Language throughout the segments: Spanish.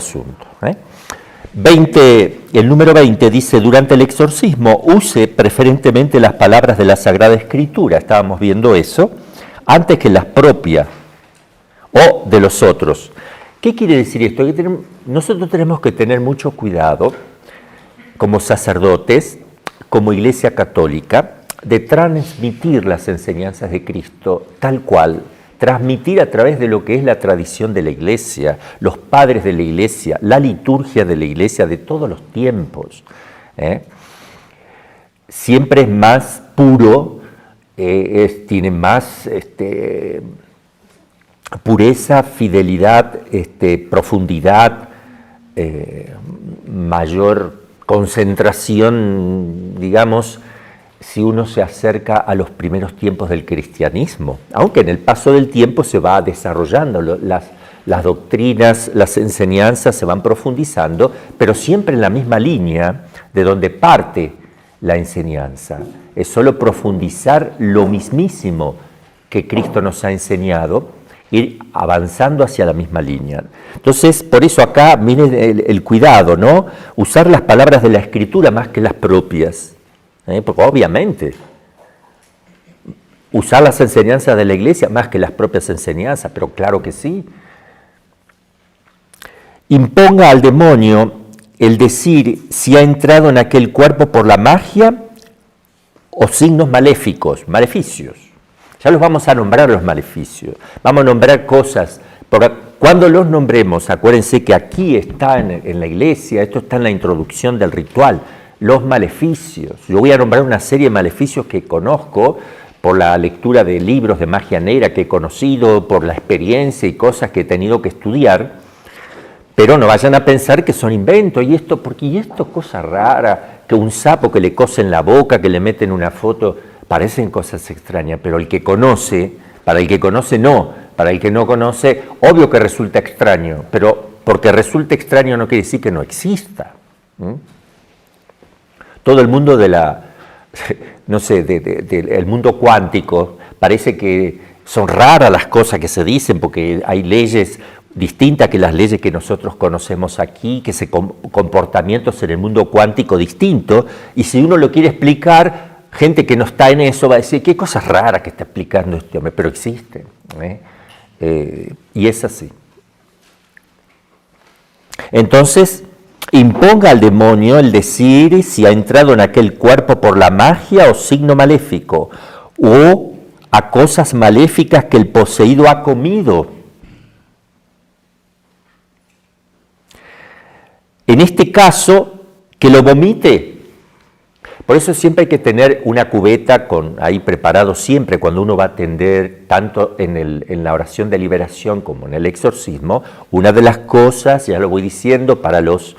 asunto. 20, el número 20 dice, durante el exorcismo use preferentemente las palabras de la Sagrada Escritura, estábamos viendo eso, antes que las propias o de los otros. ¿Qué quiere decir esto? Nosotros tenemos que tener mucho cuidado, como sacerdotes, como Iglesia Católica, de transmitir las enseñanzas de Cristo tal cual, transmitir a través de lo que es la tradición de la Iglesia, los padres de la Iglesia, la liturgia de la Iglesia de todos los tiempos. Siempre es más puro, tiene más pureza, fidelidad, profundidad, mayor concentración, digamos, si uno se acerca a los primeros tiempos del cristianismo, aunque en el paso del tiempo se va desarrollando, las doctrinas, las enseñanzas se van profundizando, pero siempre en la misma línea de donde parte la enseñanza. Es solo profundizar lo mismísimo que Cristo nos ha enseñado, ir avanzando hacia la misma línea. Entonces, por eso acá, miren el cuidado, ¿no? Usar las palabras de la Escritura más que las propias. Porque obviamente, usar las enseñanzas de la Iglesia más que las propias enseñanzas, pero claro que sí. Imponga al demonio el decir si ha entrado en aquel cuerpo por la magia o signos maléficos, maleficios. Ya los vamos a nombrar los maleficios, vamos a nombrar cosas. Cuando los nombremos, acuérdense que aquí está en la Iglesia, esto está en la introducción del ritual, los maleficios. Yo voy a nombrar una serie de maleficios que conozco por la lectura de libros de magia negra que he conocido, por la experiencia y cosas que he tenido que estudiar, pero no vayan a pensar que son inventos, y esto cosa rara, que un sapo que le cosen la boca, que le meten una foto, parecen cosas extrañas, pero el que conoce, para el que conoce no, para el que no conoce, obvio que resulta extraño, pero porque resulta extraño no quiere decir que no exista. Todo el mundo el mundo cuántico, parece que son raras las cosas que se dicen porque hay leyes distintas que las leyes que nosotros conocemos aquí, que comportamientos en el mundo cuántico distintos, y si uno lo quiere explicar, gente que no está en eso va a decir, qué cosas raras que está explicando este hombre, pero existen. Y es así. Entonces, imponga al demonio el decir si ha entrado en aquel cuerpo por la magia o signo maléfico, o a cosas maléficas que el poseído ha comido. En este caso, que lo vomite. Por eso siempre hay que tener una cubeta ahí preparado siempre cuando uno va a atender, tanto en la oración de liberación como en el exorcismo. Una de las cosas, ya lo voy diciendo, para los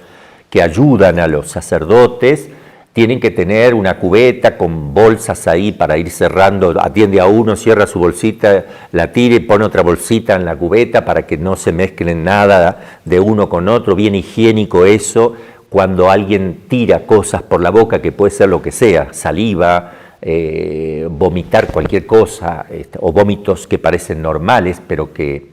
que ayudan a los sacerdotes, tienen que tener una cubeta con bolsas ahí para ir cerrando, atiende a uno, cierra su bolsita, la tira y pone otra bolsita en la cubeta para que no se mezclen nada de uno con otro, bien higiénico eso, cuando alguien tira cosas por la boca, que puede ser lo que sea, saliva, vomitar cualquier cosa, o vómitos que parecen normales, pero que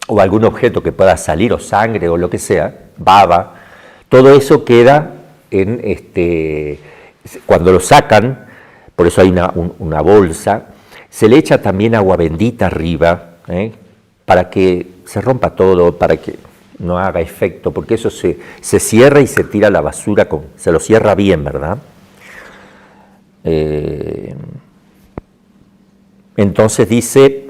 o algún objeto que pueda salir, o sangre, o lo que sea, baba, todo eso queda cuando lo sacan, por eso hay una bolsa, se le echa también agua bendita arriba, para que se rompa todo, para que no haga efecto, porque eso se cierra y se tira a la basura, se lo cierra bien, ¿verdad? Entonces dice,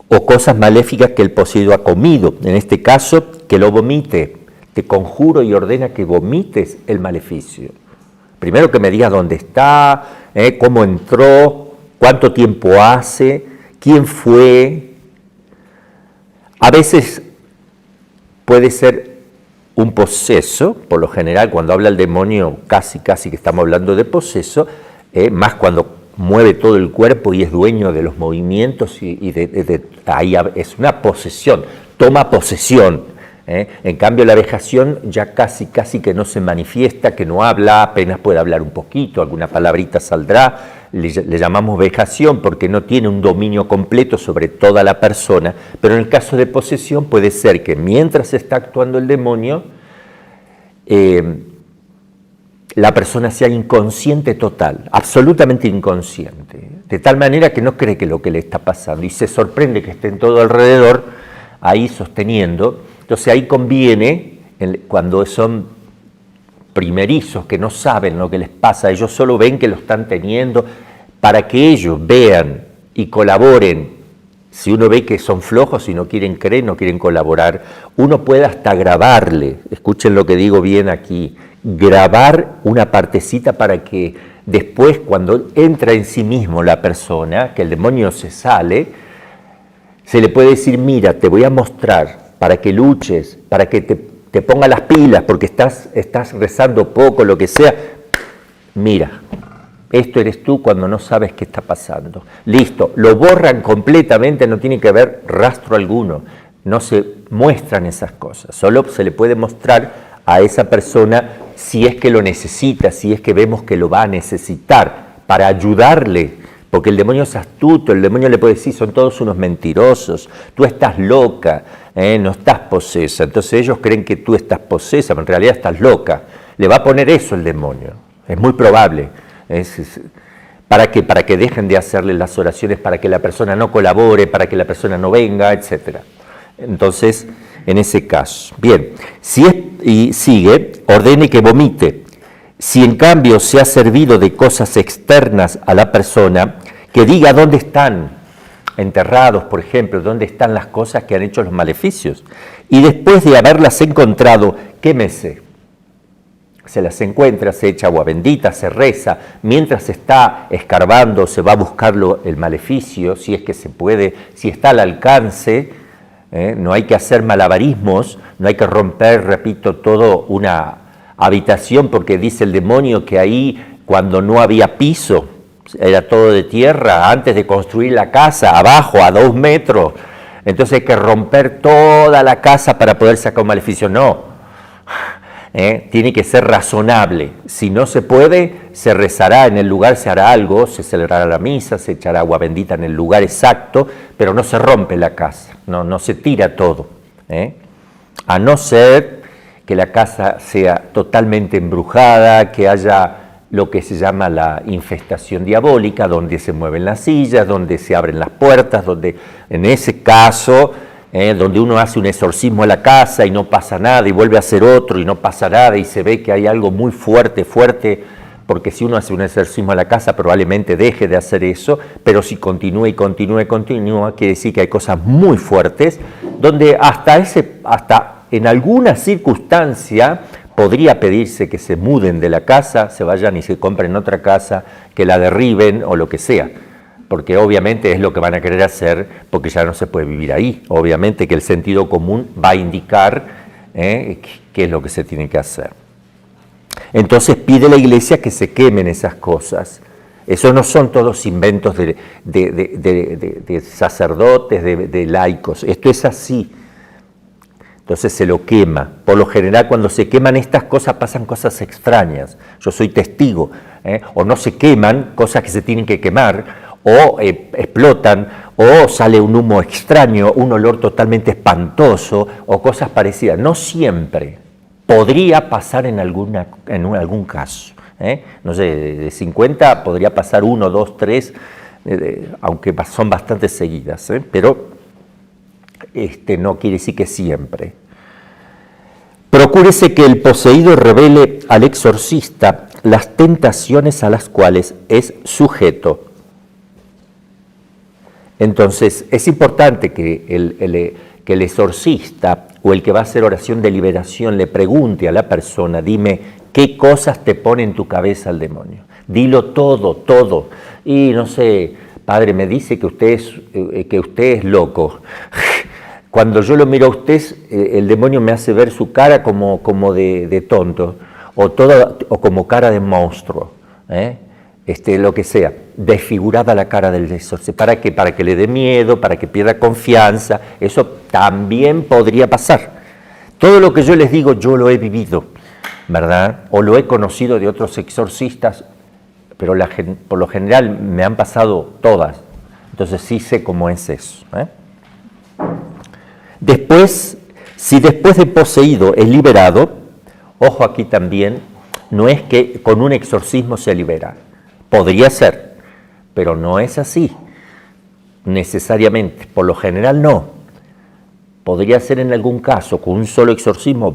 o cosas maléficas que el poseído ha comido, en este caso, que lo vomite. Te conjuro y ordena que vomites el maleficio. Primero que me digas dónde está, cómo entró, cuánto tiempo hace, quién fue. A veces puede ser un poseso, por lo general cuando habla el demonio casi que estamos hablando de poseso, más cuando mueve todo el cuerpo y es dueño de los movimientos y ahí es una posesión, toma posesión. En cambio, la vejación ya casi que no se manifiesta, que no habla, apenas puede hablar un poquito, alguna palabrita saldrá. Le llamamos vejación porque no tiene un dominio completo sobre toda la persona, pero en el caso de posesión puede ser que mientras está actuando el demonio, la persona sea inconsciente total, absolutamente inconsciente, de tal manera que no cree que lo que le está pasando y se sorprende que estén todo alrededor ahí sosteniendo. Entonces ahí conviene, cuando son primerizos, que no saben lo que les pasa, ellos solo ven que lo están teniendo, para que ellos vean y colaboren. Si uno ve que son flojos y no quieren creer, no quieren colaborar, uno puede hasta grabarle, escuchen lo que digo bien aquí, grabar una partecita para que después, cuando entra en sí mismo la persona, que el demonio se sale, se le puede decir, mira, te voy a mostrar para que luches, para que te ponga las pilas, porque estás rezando poco, lo que sea. Mira, esto eres tú cuando no sabes qué está pasando. Listo, lo borran completamente, no tiene que haber rastro alguno, no se muestran esas cosas, solo se le puede mostrar a esa persona si es que lo necesita, si es que vemos que lo va a necesitar, para ayudarle, porque el demonio es astuto, el demonio le puede decir, son todos unos mentirosos, tú estás loca, no estás posesa, entonces ellos creen que tú estás posesa, pero en realidad estás loca, le va a poner eso el demonio, es muy probable. ¿Para qué? Para que dejen de hacerle las oraciones, para que la persona no colabore, para que la persona no venga, etc. Entonces, en ese caso. Bien, y sigue, ordene que vomite. Si en cambio se ha servido de cosas externas a la persona, que diga dónde están enterrados, por ejemplo, dónde están las cosas que han hecho los maleficios. Y después de haberlas encontrado, quémese. Se las encuentra, se echa agua bendita, se reza, mientras está escarbando se va a buscarlo el maleficio, si es que se puede, si está al alcance, no hay que hacer malabarismos, no hay que romper, repito, todo una habitación, porque dice el demonio que ahí cuando no había piso, era todo de tierra, antes de construir la casa, abajo a 2 metros, entonces hay que romper toda la casa para poder sacar un maleficio, no. Tiene que ser razonable. Si no se puede, se rezará en el lugar, se hará algo, se celebrará la misa, se echará agua bendita en el lugar exacto, pero no se rompe la casa, no se tira todo. A no ser que la casa sea totalmente embrujada, que haya lo que se llama la infestación diabólica, donde se mueven las sillas, donde se abren las puertas, donde en ese caso... donde uno hace un exorcismo a la casa y no pasa nada, y vuelve a hacer otro y no pasa nada, y se ve que hay algo muy fuerte, porque si uno hace un exorcismo a la casa probablemente deje de hacer eso, pero si continúa, quiere decir que hay cosas muy fuertes, donde hasta en alguna circunstancia podría pedirse que se muden de la casa, se vayan y se compren otra casa, que la derriben o lo que sea. Porque obviamente es lo que van a querer hacer, porque ya no se puede vivir ahí. Obviamente que el sentido común va a indicar qué es lo que se tiene que hacer. Entonces pide la Iglesia que se quemen esas cosas. Esos no son todos inventos de sacerdotes, de laicos. Esto es así. Entonces se lo quema. Por lo general, cuando se queman estas cosas, pasan cosas extrañas. Yo soy testigo. O no se queman cosas que se tienen que quemar, o explotan, o sale un humo extraño, un olor totalmente espantoso, o cosas parecidas. No siempre. Podría pasar en algún caso. No sé, de 50 podría pasar 1, 2, 3, aunque son bastante seguidas, pero no quiere decir que siempre. Procúrese que el poseído revele al exorcista las tentaciones a las cuales es sujeto. Entonces, es importante que el exorcista o el que va a hacer oración de liberación le pregunte a la persona, dime, ¿qué cosas te pone en tu cabeza el demonio? Dilo todo. Y no sé, padre, me dice que usted es loco. Cuando yo lo miro a usted, el demonio me hace ver su cara como de tonto, o como cara de monstruo, lo que sea, desfigurada la cara del exorcista. ¿Para qué? Para que le dé miedo, para que pierda confianza. Eso también podría pasar. Todo lo que yo les digo, yo lo he vivido, ¿verdad? O lo he conocido de otros exorcistas, pero por lo general me han pasado todas. Entonces sí sé cómo es eso. Después, si después de poseído es liberado, ojo aquí también, no es que con un exorcismo se libera. Podría ser, pero no es así, necesariamente. Por lo general no. Podría ser en algún caso, con un solo exorcismo,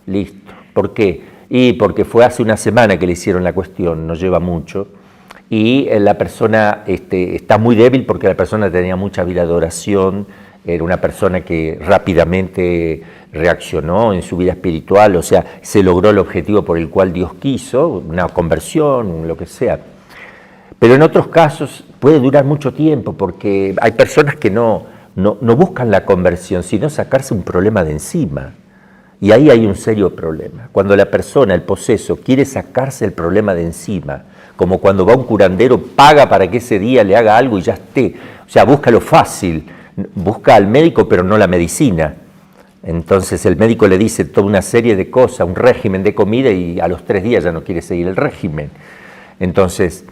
listo. ¿Por qué? Y porque fue hace una semana que le hicieron la cuestión, no lleva mucho, y la persona está muy débil porque la persona tenía mucha vida de oración, era una persona que rápidamente reaccionó en su vida espiritual, o sea, se logró el objetivo por el cual Dios quiso, una conversión, lo que sea. Pero en otros casos puede durar mucho tiempo porque hay personas que no buscan la conversión, sino sacarse un problema de encima. Y ahí hay un serio problema. Cuando la persona, el poseso, quiere sacarse el problema de encima, como cuando va un curandero, paga para que ese día le haga algo y ya esté. O sea, busca lo fácil, busca al médico pero no la medicina. Entonces el médico le dice toda una serie de cosas, un régimen de comida y a los 3 días ya no quiere seguir el régimen. Entonces,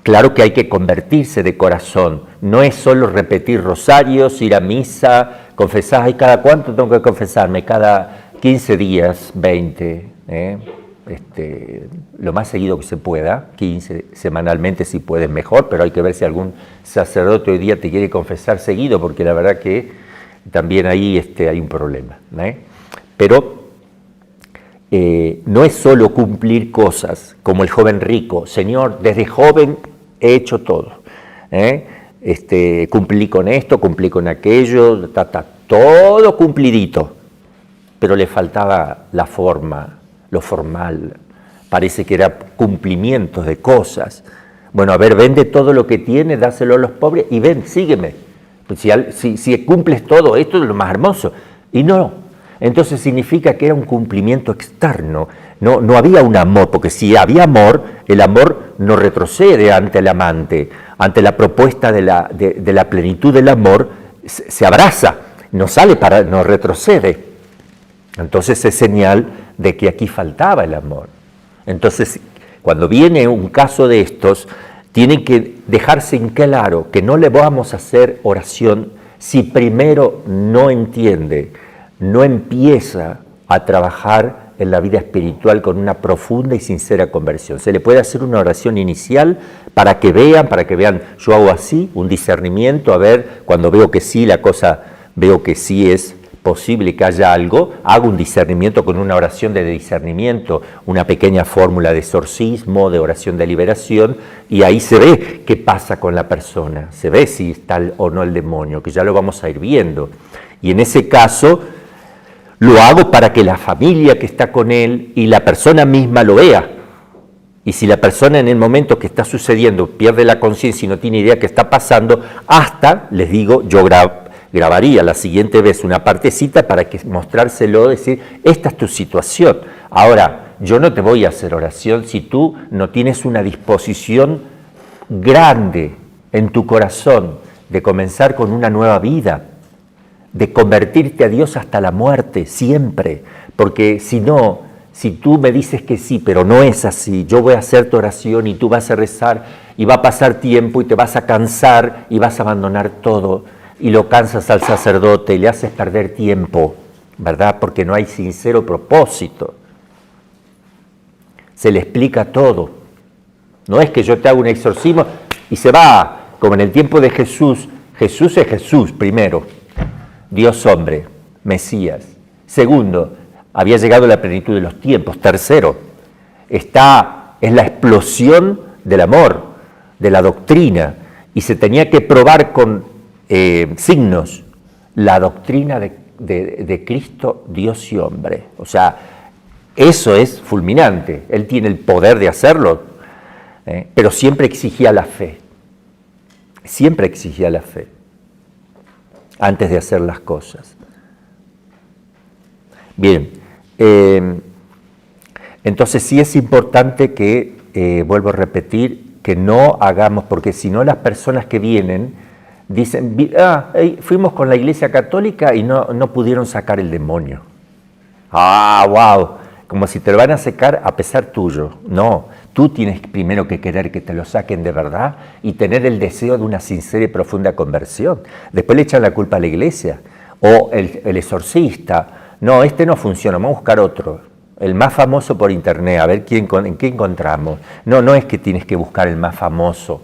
claro que hay que convertirse de corazón. No es solo repetir rosarios, ir a misa, confesar. ¿Y cada cuánto tengo que confesarme? Cada 15 días, 20, lo más seguido que se pueda, 15 semanalmente si puedes mejor, pero hay que ver si algún sacerdote hoy día te quiere confesar seguido, porque la verdad que también ahí hay un problema. Pero no es solo cumplir cosas, como el joven rico. Señor, desde joven he hecho todo. Cumplí con esto, cumplí con aquello, todo cumplidito. Pero le faltaba la forma, lo formal. Parece que era cumplimientos de cosas. Bueno, a ver, vende todo lo que tiene, dáselo a los pobres y ven, sígueme. Pues si cumples todo esto es lo más hermoso. Y no. Entonces significa que era un cumplimiento externo. No había un amor, porque si había amor, el amor no retrocede ante el amante. Ante la propuesta de la plenitud del amor, se abraza, no retrocede. Entonces es señal de que aquí faltaba el amor. Entonces, cuando viene un caso de estos, tiene que dejarse en claro que no le vamos a hacer oración si primero no entiende, no empieza a trabajar en la vida espiritual con una profunda y sincera conversión. Se le puede hacer una oración inicial para que vean, yo hago así, un discernimiento, a ver, cuando veo que sí, veo que sí es posible que haya algo, hago un discernimiento con una oración de discernimiento, una pequeña fórmula de exorcismo, de oración de liberación, y ahí se ve qué pasa con la persona, se ve si está o no el demonio, que ya lo vamos a ir viendo. Y en ese caso, lo hago para que la familia que está con él y la persona misma lo vea. Y si la persona en el momento que está sucediendo pierde la conciencia y no tiene idea qué está pasando, hasta, les digo, yo grabaría la siguiente vez una partecita para que mostrárselo, decir, esta es tu situación. Ahora, yo no te voy a hacer oración si tú no tienes una disposición grande en tu corazón de comenzar con una nueva vida, de convertirte a Dios hasta la muerte, siempre. Porque si no, si tú me dices que sí, pero no es así, yo voy a hacer tu oración y tú vas a rezar y va a pasar tiempo y te vas a cansar y vas a abandonar todo, y lo cansas al sacerdote y le haces perder tiempo, ¿verdad? Porque no hay sincero propósito. Se le explica todo. No es que yo te haga un exorcismo y se va, como en el tiempo de Jesús. Jesús es Jesús, primero, Dios hombre, Mesías. Segundo, había llegado la plenitud de los tiempos. Tercero, es la explosión del amor, de la doctrina, y se tenía que probar con signos, la doctrina de Cristo, Dios y hombre. O sea, eso es fulminante. Él tiene el poder de hacerlo, pero siempre exigía la fe. Siempre exigía la fe antes de hacer las cosas. Bien, entonces sí es importante que, vuelvo a repetir, que no hagamos, porque si no las personas que vienen dicen, fuimos con la Iglesia Católica y no pudieron sacar el demonio. wow, como si te lo van a sacar a pesar tuyo. No, tú tienes primero que querer que te lo saquen de verdad y tener el deseo de una sincera y profunda conversión. Después le echan la culpa a la iglesia o el exorcista. No, este no funciona, vamos a buscar otro. El más famoso por internet, a ver en qué encontramos. No, no es que tienes que buscar el más famoso,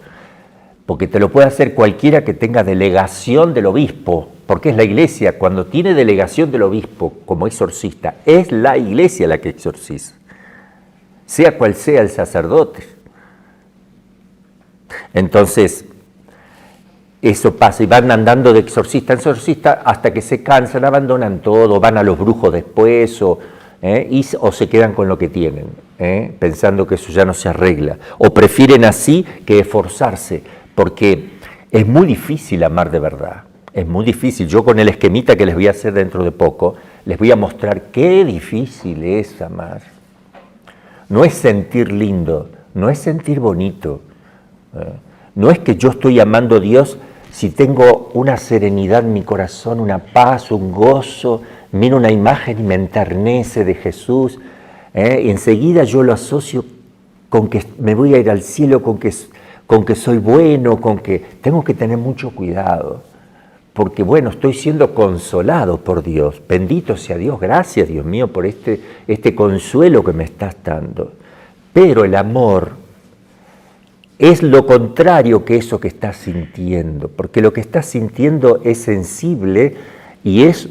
porque te lo puede hacer cualquiera que tenga delegación del obispo, porque es la iglesia. Cuando tiene delegación del obispo como exorcista, es la iglesia la que exorciza, sea cual sea el sacerdote. Entonces, eso pasa y van andando de exorcista en exorcista hasta que se cansan, abandonan todo, van a los brujos después o se quedan con lo que tienen, pensando que eso ya no se arregla, o prefieren así que esforzarse, porque es muy difícil amar de verdad, es muy difícil. Yo con el esquemita que les voy a hacer dentro de poco, les voy a mostrar qué difícil es amar. No es sentir lindo, no es sentir bonito, no es que yo estoy amando a Dios si tengo una serenidad en mi corazón, una paz, un gozo, miro una imagen y me enternece de Jesús, y enseguida yo lo asocio con que me voy a ir al cielo, con que soy bueno, con que tengo que tener mucho cuidado, porque bueno, estoy siendo consolado por Dios. Bendito sea Dios, gracias Dios mío por este consuelo que me estás dando. Pero el amor es lo contrario que eso que estás sintiendo, porque lo que estás sintiendo es sensible y es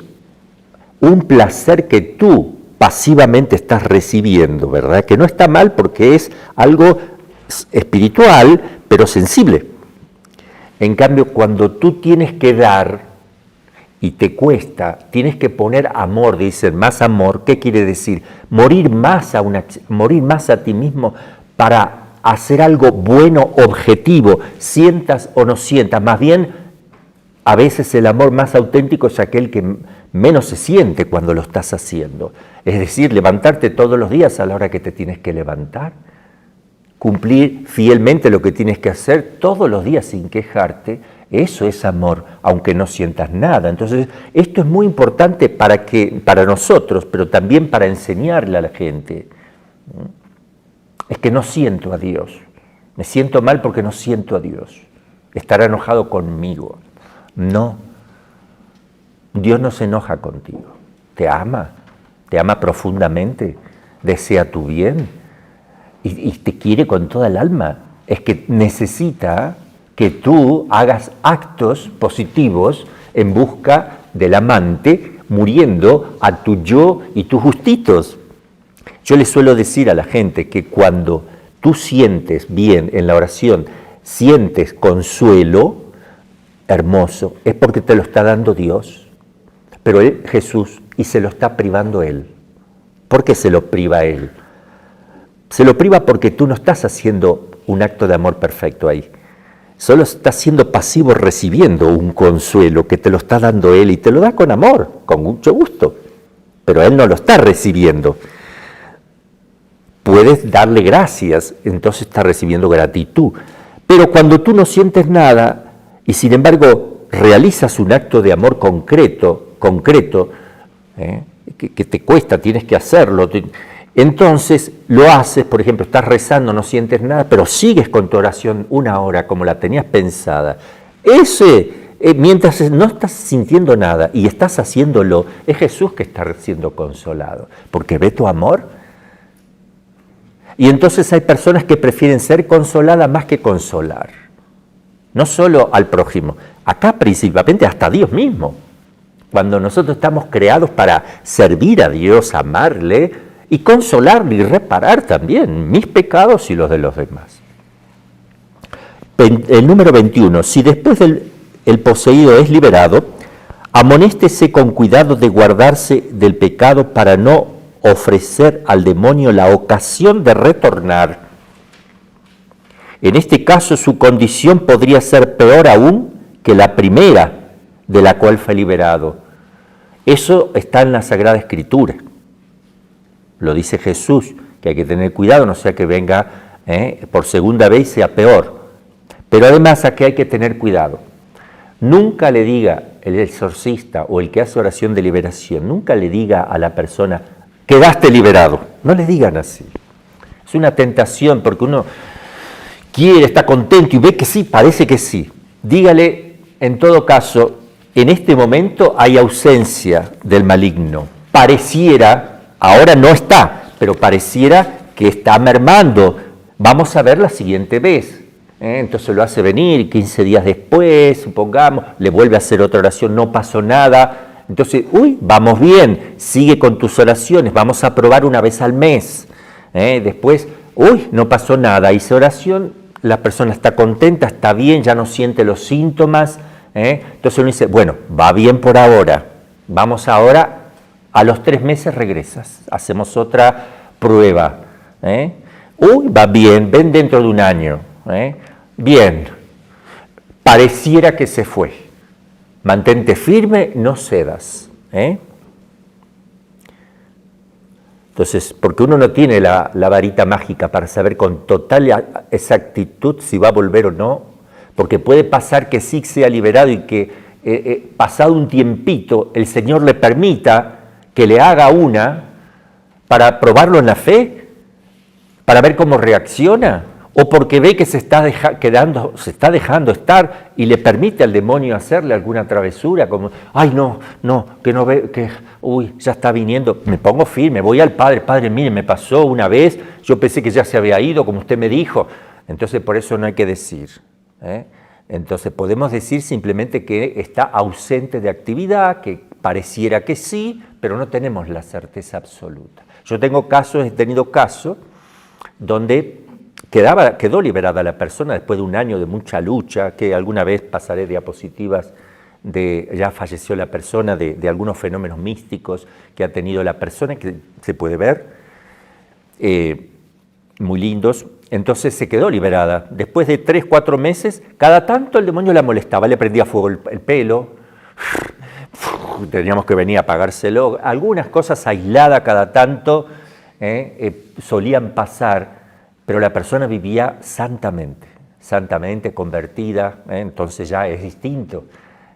un placer que tú pasivamente estás recibiendo, ¿verdad? Que no está mal porque es algo espiritual, pero sensible. En cambio, cuando tú tienes que dar y te cuesta, tienes que poner amor, dicen, más amor. ¿Qué quiere decir? Morir más a ti mismo para hacer algo bueno, objetivo, sientas o no sientas. Más bien, a veces el amor más auténtico es aquel que menos se siente cuando lo estás haciendo. Es decir, levantarte todos los días a la hora que te tienes que levantar, cumplir fielmente lo que tienes que hacer todos los días sin quejarte. Eso es amor, aunque no sientas nada. Entonces, esto es muy importante para nosotros, pero también para enseñarle a la gente. Es que no siento a Dios. Me siento mal porque no siento a Dios. Estará enojado conmigo. No. Dios no se enoja contigo. Te ama profundamente, desea tu bien y te quiere con toda el alma. Es que necesita que tú hagas actos positivos en busca del amante, muriendo a tu yo y tus gustitos. Yo le suelo decir a la gente que cuando tú sientes bien en la oración, sientes consuelo hermoso, es porque te lo está dando Dios, pero Jesús, y se lo está privando Él. ¿Por qué se lo priva Él? Se lo priva porque tú no estás haciendo un acto de amor perfecto ahí. Solo estás siendo pasivo recibiendo un consuelo que te lo está dando Él y te lo da con amor, con mucho gusto, pero Él no lo está recibiendo. Puedes darle gracias, entonces estás recibiendo gratitud. Pero cuando tú no sientes nada y sin embargo realizas un acto de amor concreto, que te cuesta, tienes que hacerlo, entonces lo haces, por ejemplo, estás rezando, no sientes nada, pero sigues con tu oración 1 hora como la tenías pensada. Mientras no estás sintiendo nada y estás haciéndolo, es Jesús que está siendo consolado, porque ve tu amor. Y entonces hay personas que prefieren ser consoladas más que consolar. No solo al prójimo, acá principalmente hasta a Dios mismo. Cuando nosotros estamos creados para servir a Dios, amarle y consolarle y reparar también mis pecados y los de los demás. El número 21. Si después el poseído es liberado, amonéstese con cuidado de guardarse del pecado para no ofrecer al demonio la ocasión de retornar. En este caso, su condición podría ser peor aún que la primera de la cual fue liberado. Eso está en la Sagrada Escritura. Lo dice Jesús, que hay que tener cuidado, no sea que venga por segunda vez y sea peor. Pero además aquí hay que tener cuidado. Nunca le diga el exorcista o el que hace oración de liberación, nunca le diga a la persona, quedaste liberado. No le digan así. Es una tentación porque uno quiere, está contento y ve que sí, parece que sí. Dígale, en todo caso, en este momento hay ausencia del maligno. Pareciera, ahora no está, pero pareciera que está mermando. Vamos a ver la siguiente vez. Entonces lo hace venir 15 días después, supongamos, le vuelve a hacer otra oración, no pasó nada. Entonces, vamos bien, sigue con tus oraciones, vamos a probar una vez al mes. Después, no pasó nada, hice oración, la persona está contenta, está bien, ya no siente los síntomas. Entonces uno dice, bueno, va bien por ahora, vamos ahora, a los 3 meses regresas, hacemos otra prueba. Va bien, ven dentro de un año. Bien, pareciera que se fue. Mantente firme, no cedas. Entonces, porque uno no tiene la varita mágica para saber con total exactitud si va a volver o no, porque puede pasar que sí sea liberado y que pasado un tiempito el Señor le permita que le haga una para probarlo en la fe, para ver cómo reacciona, o porque ve que se está dejando estar y le permite al demonio hacerle alguna travesura, como, que no ve, ya está viniendo, me pongo firme, voy al Padre, mire, me pasó una vez, yo pensé que ya se había ido, como usted me dijo. Entonces, por eso no hay que decir. Entonces, podemos decir simplemente que está ausente de actividad, que pareciera que sí, pero no tenemos la certeza absoluta. Yo he tenido casos donde quedó liberada la persona después de un año de mucha lucha, que alguna vez pasaré diapositivas ya falleció la persona, de algunos fenómenos místicos que ha tenido la persona, que se puede ver, muy lindos. Entonces se quedó liberada. Después de 3, 4 meses, cada tanto el demonio la molestaba, le prendía fuego el pelo, teníamos que venir a apagárselo. Algunas cosas aisladas cada tanto solían pasar, pero la persona vivía santamente convertida, entonces ya es distinto.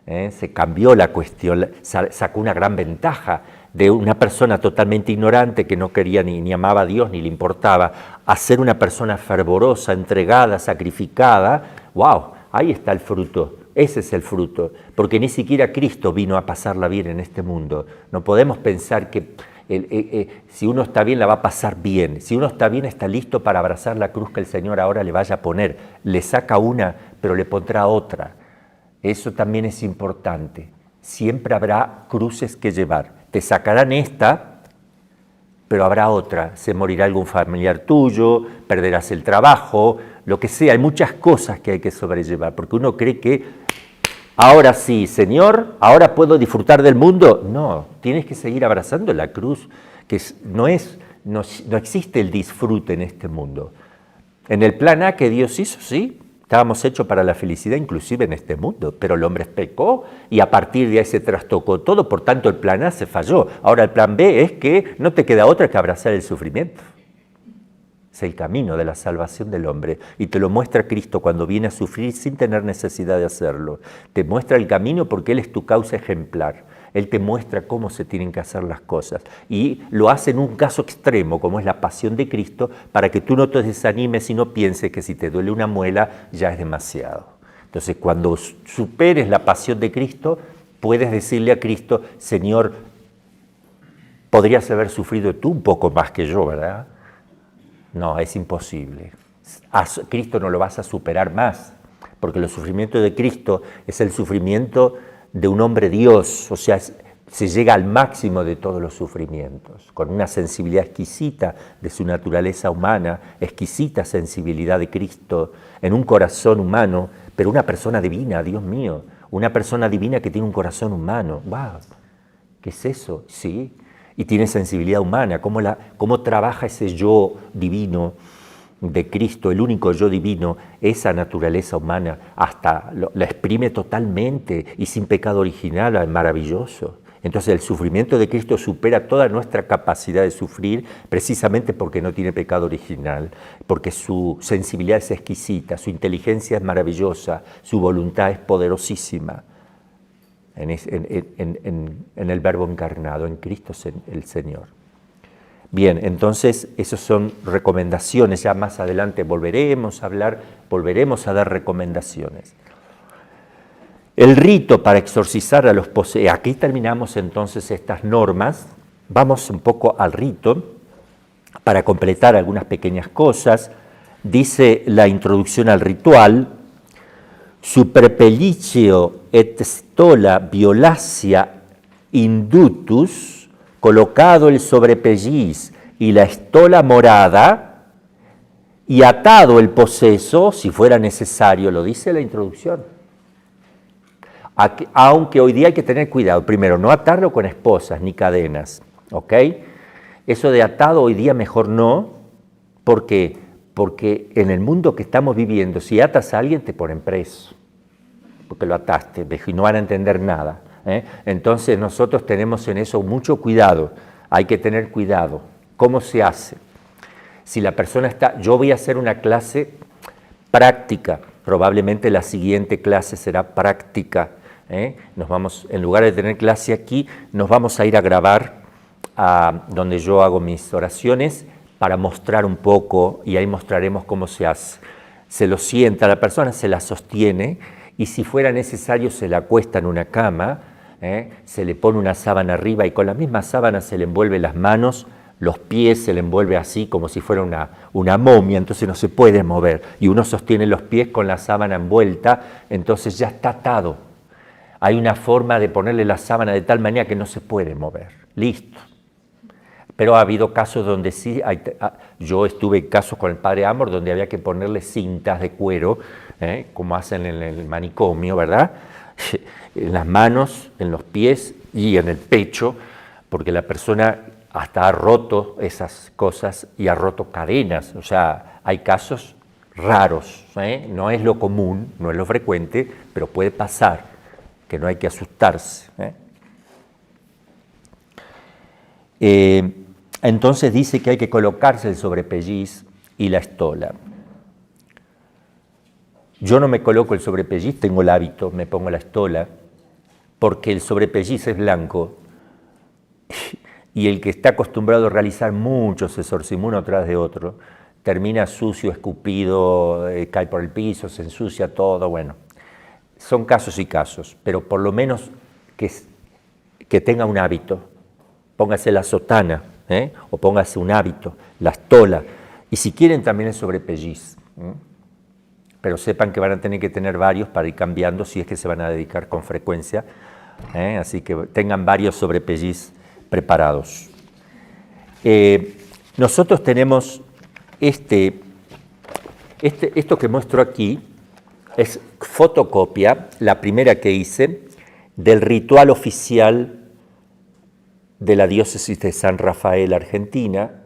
Se cambió la cuestión, sacó una gran ventaja de una persona totalmente ignorante que no quería ni amaba a Dios ni le importaba, a ser una persona fervorosa, entregada, sacrificada. ¡Wow! Ahí está el fruto. Ese es el fruto, porque ni siquiera Cristo vino a pasarla bien en este mundo. No podemos pensar que si uno está bien la va a pasar bien, si uno está bien está listo para abrazar la cruz que el Señor ahora le vaya a poner. Le saca una, pero le pondrá otra. Eso también es importante. Siempre habrá cruces que llevar. Te sacarán esta, pero habrá otra. Se morirá algún familiar tuyo, perderás el trabajo, lo que sea. Hay muchas cosas que hay que sobrellevar, porque uno cree que ahora sí, Señor, ahora puedo disfrutar del mundo. No, tienes que seguir abrazando la cruz, que no existe el disfrute en este mundo. En el plan A que Dios hizo, sí, estábamos hechos para la felicidad inclusive en este mundo, pero el hombre pecó y a partir de ahí se trastocó todo, por tanto el plan A se falló. Ahora el plan B es que no te queda otra que abrazar el sufrimiento. Es el camino de la salvación del hombre y te lo muestra Cristo cuando viene a sufrir sin tener necesidad de hacerlo. Te muestra el camino porque Él es tu causa ejemplar. Él te muestra cómo se tienen que hacer las cosas y lo hace en un caso extremo como es la pasión de Cristo para que tú no te desanimes y no pienses que si te duele una muela ya es demasiado. Entonces cuando superes la pasión de Cristo puedes decirle a Cristo, Señor, podrías haber sufrido tú un poco más que yo, ¿verdad? No, es imposible. A Cristo no lo vas a superar más, porque el sufrimiento de Cristo es el sufrimiento de un hombre Dios, o sea, se llega al máximo de todos los sufrimientos, con una sensibilidad exquisita de su naturaleza humana, exquisita sensibilidad de Cristo en un corazón humano, pero una persona divina, Dios mío, una persona divina que tiene un corazón humano. ¡Wow! ¿Qué es eso? Sí. Y tiene sensibilidad humana, cómo trabaja ese yo divino de Cristo, el único yo divino, esa naturaleza humana, hasta la exprime totalmente y sin pecado original, es maravilloso. Entonces el sufrimiento de Cristo supera toda nuestra capacidad de sufrir precisamente porque no tiene pecado original, porque su sensibilidad es exquisita, su inteligencia es maravillosa, su voluntad es poderosísima. En el Verbo encarnado, en Cristo el Señor. Bien, entonces esas son recomendaciones, ya más adelante volveremos a dar recomendaciones. El rito para exorcizar a los poseídos, aquí terminamos entonces estas normas, vamos un poco al rito para completar algunas pequeñas cosas. Dice la introducción al ritual: superpelliceo et stola violacia indutus, colocado el sobrepelliz y la estola morada y atado el poseso, si fuera necesario, lo dice la introducción. Aunque hoy día hay que tener cuidado, primero, no atarlo con esposas ni cadenas, ¿ok? Eso de atado hoy día mejor no, ¿por qué? Porque en el mundo que estamos viviendo, si atas a alguien te ponen preso, porque lo ataste, y no van a entender nada. Entonces nosotros tenemos en eso mucho cuidado, hay que tener cuidado. ¿Cómo se hace? Si la persona está, yo voy a hacer una clase práctica, probablemente la siguiente clase será práctica. Nos vamos, en lugar de tener clase aquí, nos vamos a ir a grabar a donde yo hago mis oraciones para mostrar un poco, y ahí mostraremos cómo se hace. Se lo sienta la persona, se la sostiene, y si fuera necesario se la acuesta en una cama, se le pone una sábana arriba y con la misma sábana se le envuelve las manos, los pies se le envuelve así como si fuera una momia, entonces no se puede mover, y uno sostiene los pies con la sábana envuelta, entonces ya está atado. Hay una forma de ponerle la sábana de tal manera que no se puede mover. Listo. Pero ha habido casos donde sí, yo estuve en casos con el padre Amor donde había que ponerle cintas de cuero, como hacen en el manicomio, ¿verdad? En las manos, en los pies y en el pecho, porque la persona hasta ha roto esas cosas y ha roto cadenas. O sea, hay casos raros, no es lo común, no es lo frecuente, pero puede pasar, que no hay que asustarse. Entonces dice que hay que colocarse el sobrepelliz y la estola. Yo no me coloco el sobrepelliz, tengo el hábito, me pongo la estola, porque el sobrepelliz es blanco y el que está acostumbrado a realizar muchos exorcismos uno tras de otro, termina sucio, escupido, cae por el piso, se ensucia todo, bueno. Son casos y casos, pero por lo menos que tenga un hábito. Póngase la sotana, o póngase un hábito, la estola, y si quieren también el sobrepelliz. Pero sepan que van a tener que tener varios para ir cambiando si es que se van a dedicar con frecuencia, así que tengan varios sobrepelliz preparados. Nosotros tenemos esto que muestro aquí, es fotocopia, la primera que hice, del ritual oficial de la diócesis de San Rafael, Argentina,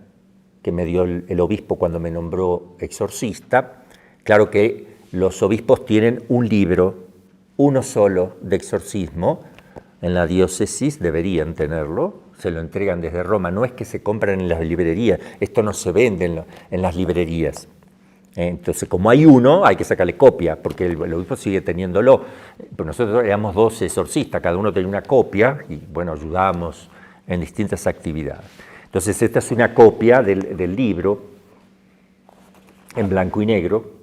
que me dio el obispo cuando me nombró exorcista. Claro que los obispos tienen un libro, uno solo, de exorcismo, en la diócesis, deberían tenerlo, se lo entregan desde Roma, no es que se compran en las librerías, esto no se vende en las librerías. Entonces, como hay uno, hay que sacarle copia, porque el obispo sigue teniéndolo. Pero nosotros éramos 12 exorcistas, cada uno tenía una copia, y bueno, ayudábamos en distintas actividades. Entonces, esta es una copia del libro, en blanco y negro,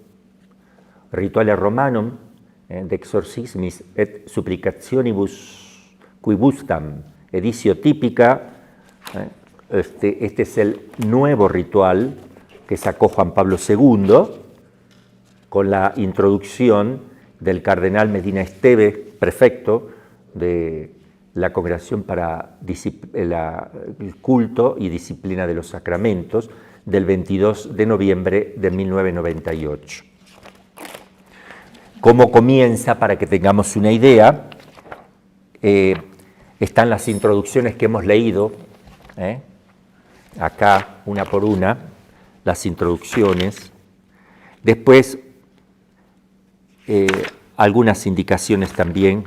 Rituale Romanum, de exorcismis et supplicationibus quibustam, editio típica. Este es el nuevo ritual que sacó Juan Pablo II, con la introducción del cardenal Medina Esteve, prefecto de la Congregación para el Culto y Disciplina de los Sacramentos, del 22 de noviembre de 1998. ¿Cómo comienza? Para que tengamos una idea, están las introducciones que hemos leído, acá una por una, las introducciones, después algunas indicaciones también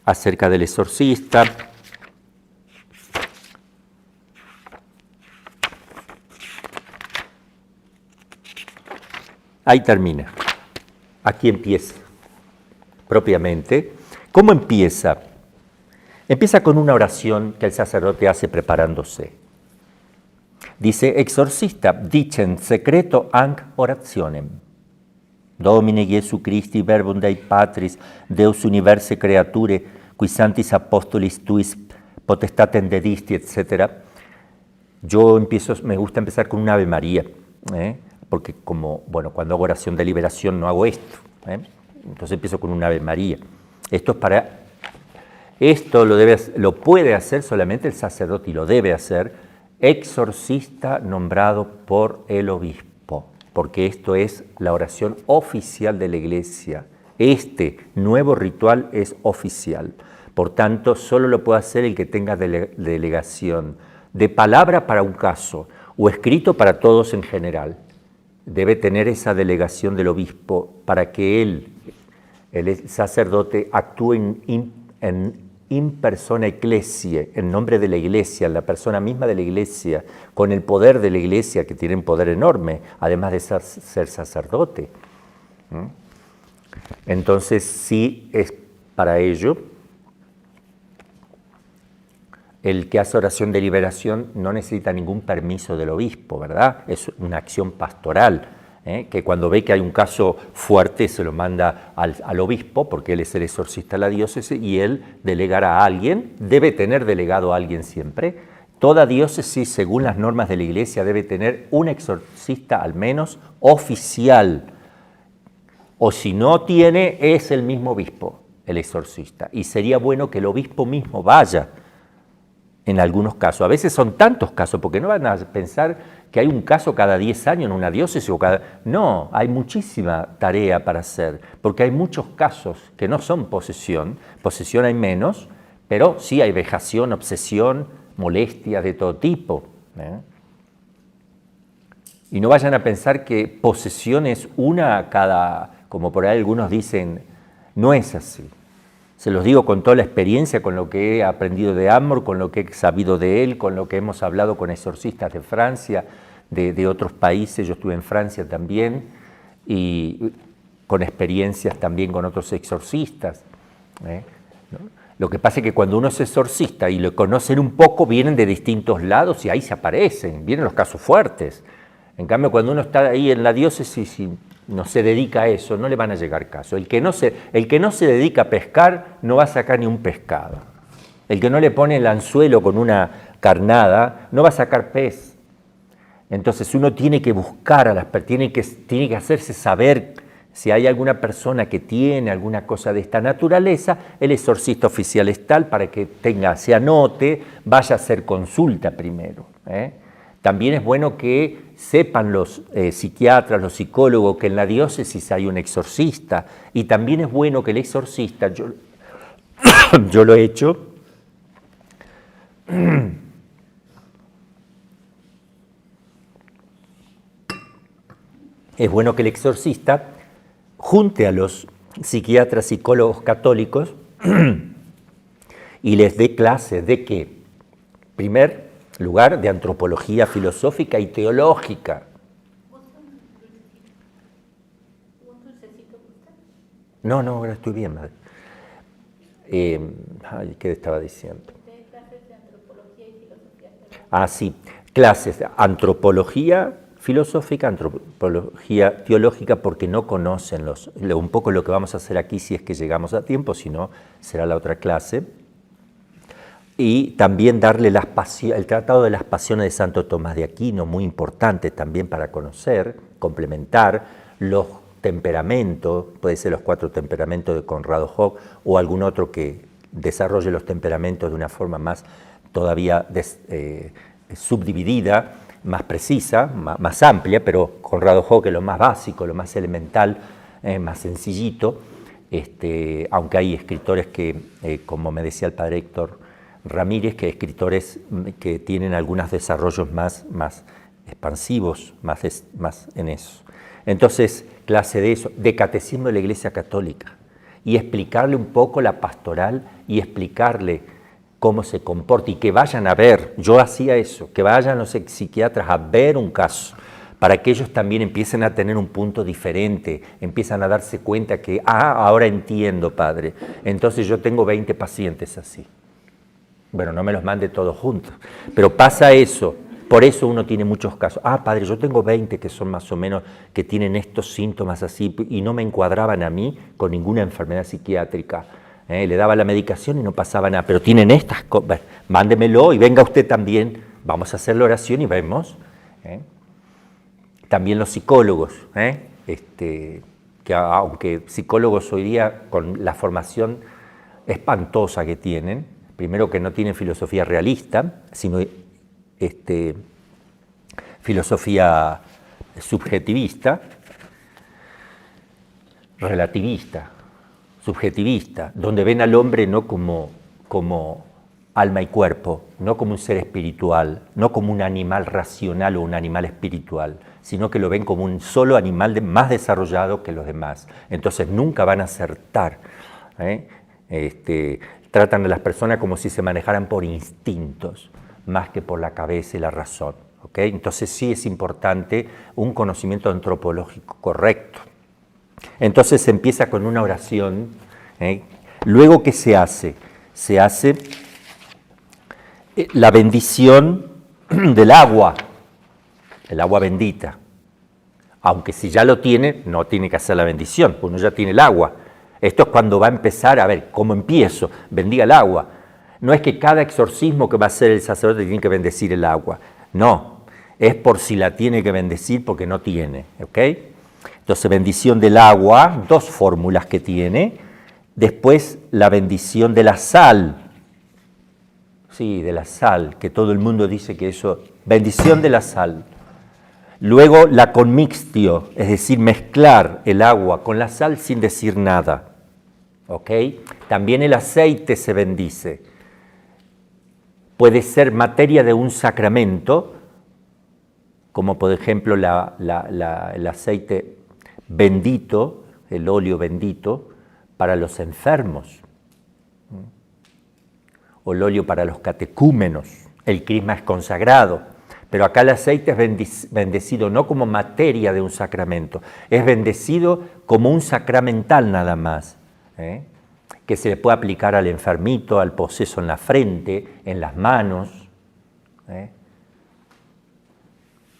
acerca del exorcista. Ahí termina, aquí empieza propiamente. ¿Cómo empieza? Empieza con una oración que el sacerdote hace preparándose. Dice, exorcista, dicen secreto hanc orationem. Domine Jesu Christi, verbum Dei Patris, Deus universe creature, qui santis apostolis tuis potestatem dedisti, etc. Me gusta empezar con un Ave María, porque cuando hago oración de liberación no hago esto, entonces empiezo con un Ave María. Esto lo puede hacer solamente el sacerdote y lo debe hacer exorcista nombrado por el obispo, porque esto es la oración oficial de la Iglesia. Este nuevo ritual es oficial. Por tanto, solo lo puede hacer el que tenga delegación de palabra para un caso o escrito para todos en general. Debe tener esa delegación del obispo para que el sacerdote, actúe in persona ecclesiae, en nombre de la Iglesia, en la persona misma de la Iglesia, con el poder de la Iglesia, que tiene un poder enorme, además de ser sacerdote. Entonces, sí es para ello. El que hace oración de liberación no necesita ningún permiso del obispo, ¿verdad? Es una acción pastoral, que cuando ve que hay un caso fuerte se lo manda al obispo, porque él es el exorcista de la diócesis, y él delegará a alguien, debe tener delegado a alguien siempre. Toda diócesis, según las normas de la Iglesia, debe tener un exorcista al menos oficial, o si no tiene, es el mismo obispo, el exorcista. Y sería bueno que el obispo mismo vaya en algunos casos. A veces son tantos casos, porque no van a pensar que hay un caso cada 10 años en una diócesis o No, hay muchísima tarea para hacer, porque hay muchos casos que no son posesión hay menos, pero sí hay vejación, obsesión, molestias de todo tipo. Y no vayan a pensar que posesión es una como por ahí algunos dicen, no es así. Se los digo con toda la experiencia, con lo que he aprendido de Amor, con lo que he sabido de él, con lo que hemos hablado con exorcistas de Francia, de otros países. Yo estuve en Francia también, y con experiencias también con otros exorcistas. ¿No? Lo que pasa es que cuando uno es exorcista y lo conocen un poco, vienen de distintos lados y ahí se aparecen, vienen los casos fuertes. En cambio, cuando uno está ahí en la diócesis y no se dedica a eso, no le van a llegar caso. El que no se dedica a pescar no va a sacar ni un pescado. El que no le pone el anzuelo con una carnada no va a sacar pez. Entonces uno tiene que buscar tiene que hacerse saber si hay alguna persona que tiene alguna cosa de esta naturaleza. El exorcista oficial es tal para que se anote, vaya a hacer consulta primero. También es bueno que sepan los psiquiatras, los psicólogos, que en la diócesis hay un exorcista, y también es bueno que el exorcista, yo lo he hecho, es bueno que el exorcista junte a los psiquiatras, psicólogos católicos y les dé clases de ¿qué? Primer lugar, de antropología filosófica y teológica. No, ahora estoy bien, madre. ¿Qué estaba diciendo? Clases de antropología y filosofía. Sí, clases de antropología filosófica, antropología teológica, porque no conocen un poco lo que vamos a hacer aquí si es que llegamos a tiempo, si no, será la otra clase. Y también darle el Tratado de las Pasiones de Santo Tomás de Aquino, muy importante también para conocer, complementar los temperamentos, puede ser los 4 temperamentos de Conrado Hock o algún otro que desarrolle los temperamentos de una forma más todavía subdividida, más precisa, más amplia, pero Conrado Hock es lo más básico, lo más elemental, más sencillito, aunque hay escritores que, como me decía el padre Héctor Ramírez, que hay escritores que tienen algunos desarrollos más expansivos, más en eso. Entonces, clase de eso, de catecismo de la Iglesia Católica, y explicarle un poco la pastoral y explicarle cómo se comporta, y que vayan a ver, yo hacía eso, que vayan los psiquiatras a ver un caso, para que ellos también empiecen a tener un punto diferente, empiezan a darse cuenta que, ahora entiendo, padre, entonces yo tengo 20 pacientes así. Bueno, no me los mande todos juntos. Pero pasa eso. Por eso uno tiene muchos casos. Ah, padre, yo tengo 20 que son más o menos, que tienen estos síntomas así y no me encuadraban a mí con ninguna enfermedad psiquiátrica. Le daba la medicación y no pasaba nada. Pero tienen estas cosas. Bueno, mándemelo y venga usted también. Vamos a hacer la oración y vemos. También los psicólogos, que aunque psicólogos hoy día con la formación espantosa que tienen, primero que no tienen filosofía realista, sino filosofía subjetivista, relativista, subjetivista, donde ven al hombre no como alma y cuerpo, no como un ser espiritual, no como un animal racional o un animal espiritual, sino que lo ven como un solo animal más desarrollado que los demás. Entonces nunca van a acertar. Tratan a las personas como si se manejaran por instintos, más que por la cabeza y la razón. ¿Okay? Entonces sí es importante un conocimiento antropológico correcto. Entonces se empieza con una oración. Luego, ¿qué se hace? Se hace la bendición del agua, el agua bendita. Aunque si ya lo tiene, no tiene que hacer la bendición, uno ya tiene el agua. Esto es cuando va a empezar, a ver, ¿cómo empiezo? Bendiga el agua. No es que cada exorcismo que va a hacer el sacerdote tiene que bendecir el agua. No, es por si la tiene que bendecir porque no tiene. ¿Ok? Entonces, bendición del agua, 2 fórmulas que tiene. Después, la bendición de la sal. Sí, de la sal, que todo el mundo dice que eso, bendición de la sal. Luego la conmixtio, es decir, mezclar el agua con la sal sin decir nada. ¿Ok? También el aceite se bendice. Puede ser materia de un sacramento, como por ejemplo el aceite bendito, el óleo bendito, para los enfermos. O el óleo para los catecúmenos, el crisma es consagrado, pero acá el aceite es bendecido no como materia de un sacramento, es bendecido como un sacramental nada más, que se le puede aplicar al enfermito, al poseso en la frente, en las manos,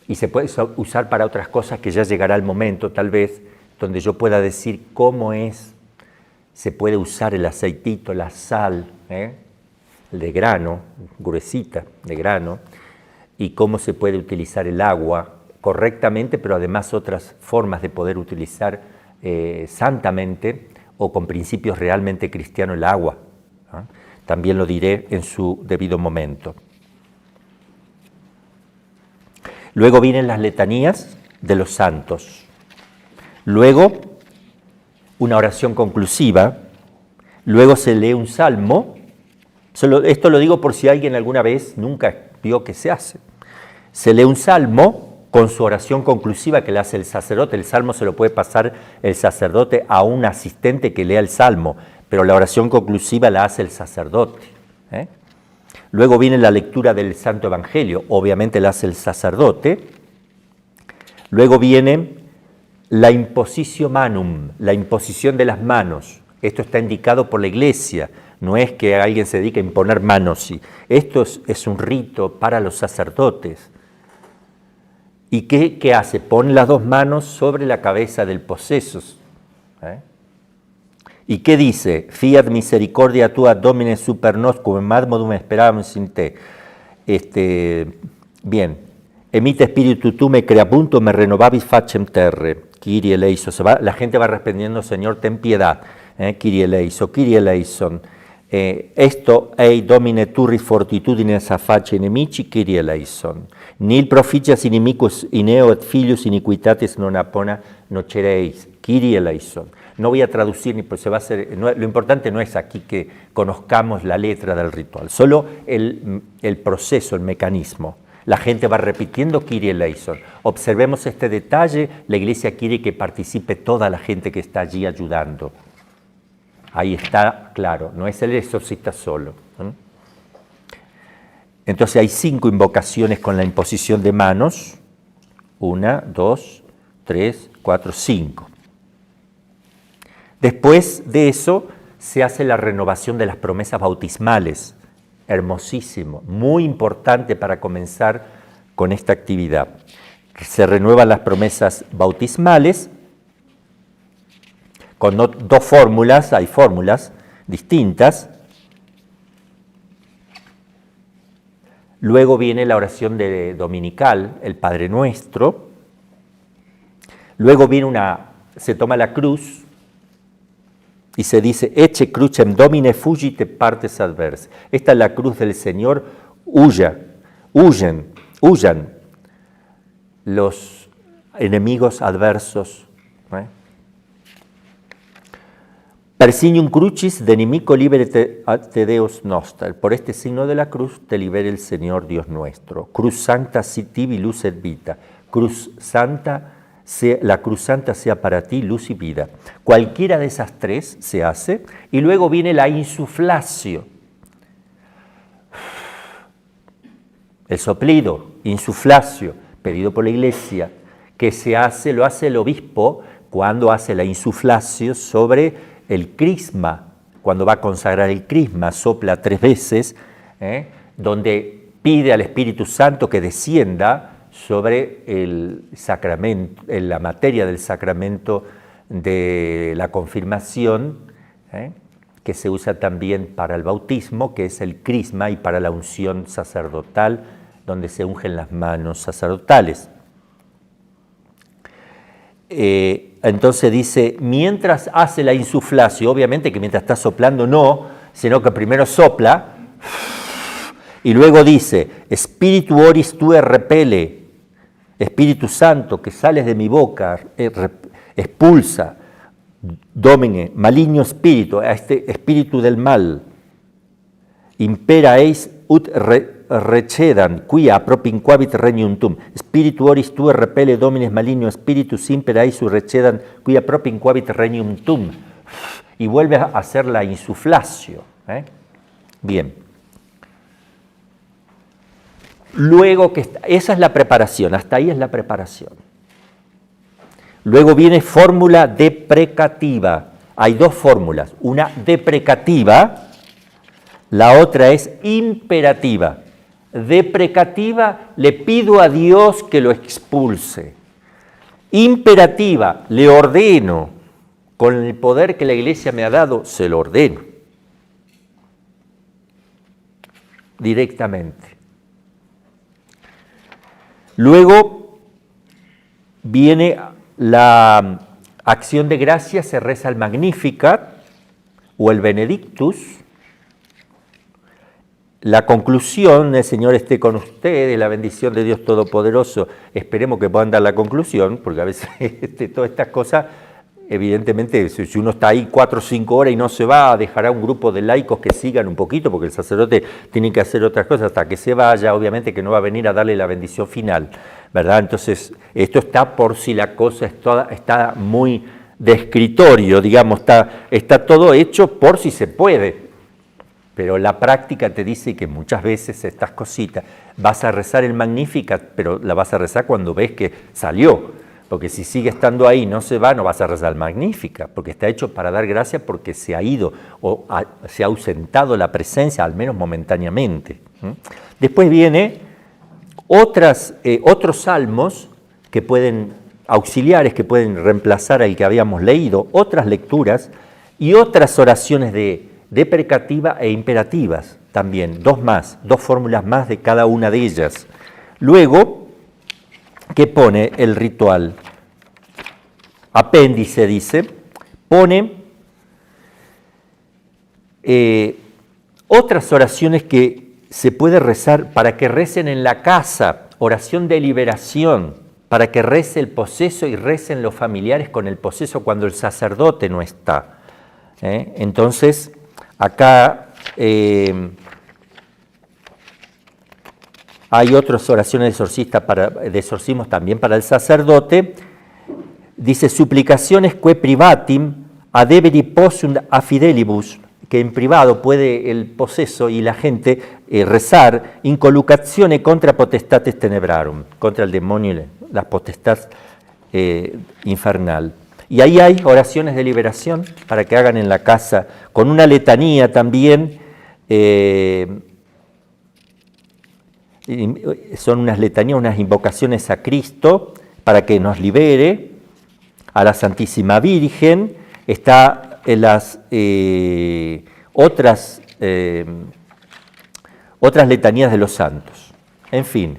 y se puede usar para otras cosas que ya llegará el momento tal vez, donde yo pueda decir cómo se puede usar el aceitito, la sal, de grano, gruesita de grano, y cómo se puede utilizar el agua correctamente, pero además otras formas de poder utilizar santamente o con principios realmente cristianos el agua. También lo diré en su debido momento. Luego vienen las letanías de los santos. Luego, una oración conclusiva. Luego se lee un salmo. Esto lo digo por si alguien alguna vez nunca vio que se hace. Se lee un salmo con su oración conclusiva que le hace el sacerdote. El salmo se lo puede pasar el sacerdote a un asistente que lea el salmo, pero la oración conclusiva la hace el sacerdote. Luego viene la lectura del Santo Evangelio, obviamente la hace el sacerdote. Luego viene la impositio manum, la imposición de las manos. Esto está indicado por la Iglesia. No es que alguien se dedique a imponer manos. Esto es un rito para los sacerdotes. ¿Y qué hace? Pone las 2 manos sobre la cabeza del poseso. ¿Y qué dice? Fiat misericordia tua domine super nos, cum admodum esperamus in te. Bien. Emite spiritu tu me creapunto, me renovavis facem terre. Kyrie eleison. La gente va respondiendo, Señor, ten piedad. Kyrie eleison, Kyrie eleison. Esto ei domine turri fortitudines a face nemici, Kyrie eleison. Nil proficias inimicus in eo et filius iniquitatis non apona nocereis, Kyrie eleison. No voy a traducir, pues se va a hacer, lo importante no es aquí que conozcamos la letra del ritual, solo el proceso, el mecanismo. La gente va repitiendo Kyrie eleison. Observemos este detalle, la Iglesia quiere que participe toda la gente que está allí ayudando. Ahí está claro, no es el exorcista solo. Entonces hay 5 invocaciones con la imposición de manos. 1, 2, 3, 4, 5. Después de eso se hace la renovación de las promesas bautismales. hermosísimo, muy importante para comenzar con esta actividad. Se renuevan las promesas bautismales con dos fórmulas, hay fórmulas distintas. Luego viene la oración dominical, el Padre Nuestro. Luego viene se toma la cruz y se dice, Ecce crucem Domine fugite partes adverse. Esta es la cruz del Señor, huyan los enemigos adversos. Persinium crucis de nimico libere te Deus noster. Por este signo de la cruz te libere el Señor Dios nuestro. Cruz Sancta sit tibi luz et vita. Cruz Santa, la Cruz Santa sea para ti luz y vida. Cualquiera de esas tres se hace. Y luego viene la insuflacio. El soplido, insuflacio, pedido por la Iglesia, que lo hace el obispo cuando hace la insuflacio sobre el crisma, cuando va a consagrar el crisma, sopla 3 veces, donde pide al Espíritu Santo que descienda sobre el sacramento, en la materia del sacramento de la confirmación, que se usa también para el bautismo, que es el crisma, y para la unción sacerdotal, donde se ungen las manos sacerdotales. Entonces dice, mientras hace la insuflación, obviamente que mientras está soplando no, sino que primero sopla, y luego dice, Spiritu oris tue repele, Espíritu Santo, que sales de mi boca, expulsa, Domine, maligno espíritu, a este espíritu del mal, impera eis ut recedan, quia propinquavit regnum tuum. Spiritu oris tue repele Domines maligno spiritus impera eis ut recedan, quia propinquavit regnum tuum. Y vuelve a hacer la insuflacio. Bien. Luego esa es la preparación, hasta ahí es la preparación. Luego viene fórmula deprecativa. Hay 2 fórmulas, una deprecativa, la otra es imperativa. Deprecativa, le pido a Dios que lo expulse. Imperativa, le ordeno, con el poder que la Iglesia me ha dado, se lo ordeno. Directamente. Luego viene la acción de gracia, se reza el Magnificat o el Benedictus. La conclusión, el Señor esté con ustedes, la bendición de Dios Todopoderoso. Esperemos que puedan dar la conclusión, porque a veces todas estas cosas, evidentemente, si uno está ahí 4 o 5 horas y no se va, dejará un grupo de laicos que sigan un poquito, porque el sacerdote tiene que hacer otras cosas hasta que se vaya, obviamente que no va a venir a darle la bendición final, ¿verdad? Entonces, esto está por si la cosa está muy de escritorio, digamos, está todo hecho por si se puede. Pero la práctica te dice que muchas veces estas cositas, vas a rezar el Magnificat, pero la vas a rezar cuando ves que salió. Porque si sigue estando ahí, no se va, no vas a rezar el Magnificat, porque está hecho para dar gracias porque se ha ido o se ha ausentado la presencia, al menos momentáneamente. Después viene otros salmos que pueden, auxiliares que pueden reemplazar al que habíamos leído, otras lecturas y otras oraciones deprecativa e imperativas también, 2 fórmulas más de cada una de ellas. Luego, ¿qué pone el ritual? Apéndice, dice, pone otras oraciones que se puede rezar para que recen en la casa, oración de liberación, para que rece el poseso y recen los familiares con el poseso cuando el sacerdote no está. Entonces, acá hay otras oraciones de exorcismos también para el sacerdote. Dice, suplicaciones que privatim adeveri possunt a fidelibus, que en privado puede el poseso y la gente rezar, incollucazione contra potestates tenebrarum, contra el demonio y las potestades infernal. Y ahí hay oraciones de liberación para que hagan en la casa, con una letanía también, son unas letanías, unas invocaciones a Cristo para que nos libere, a la Santísima Virgen, está en las otras letanías de los santos. En fin,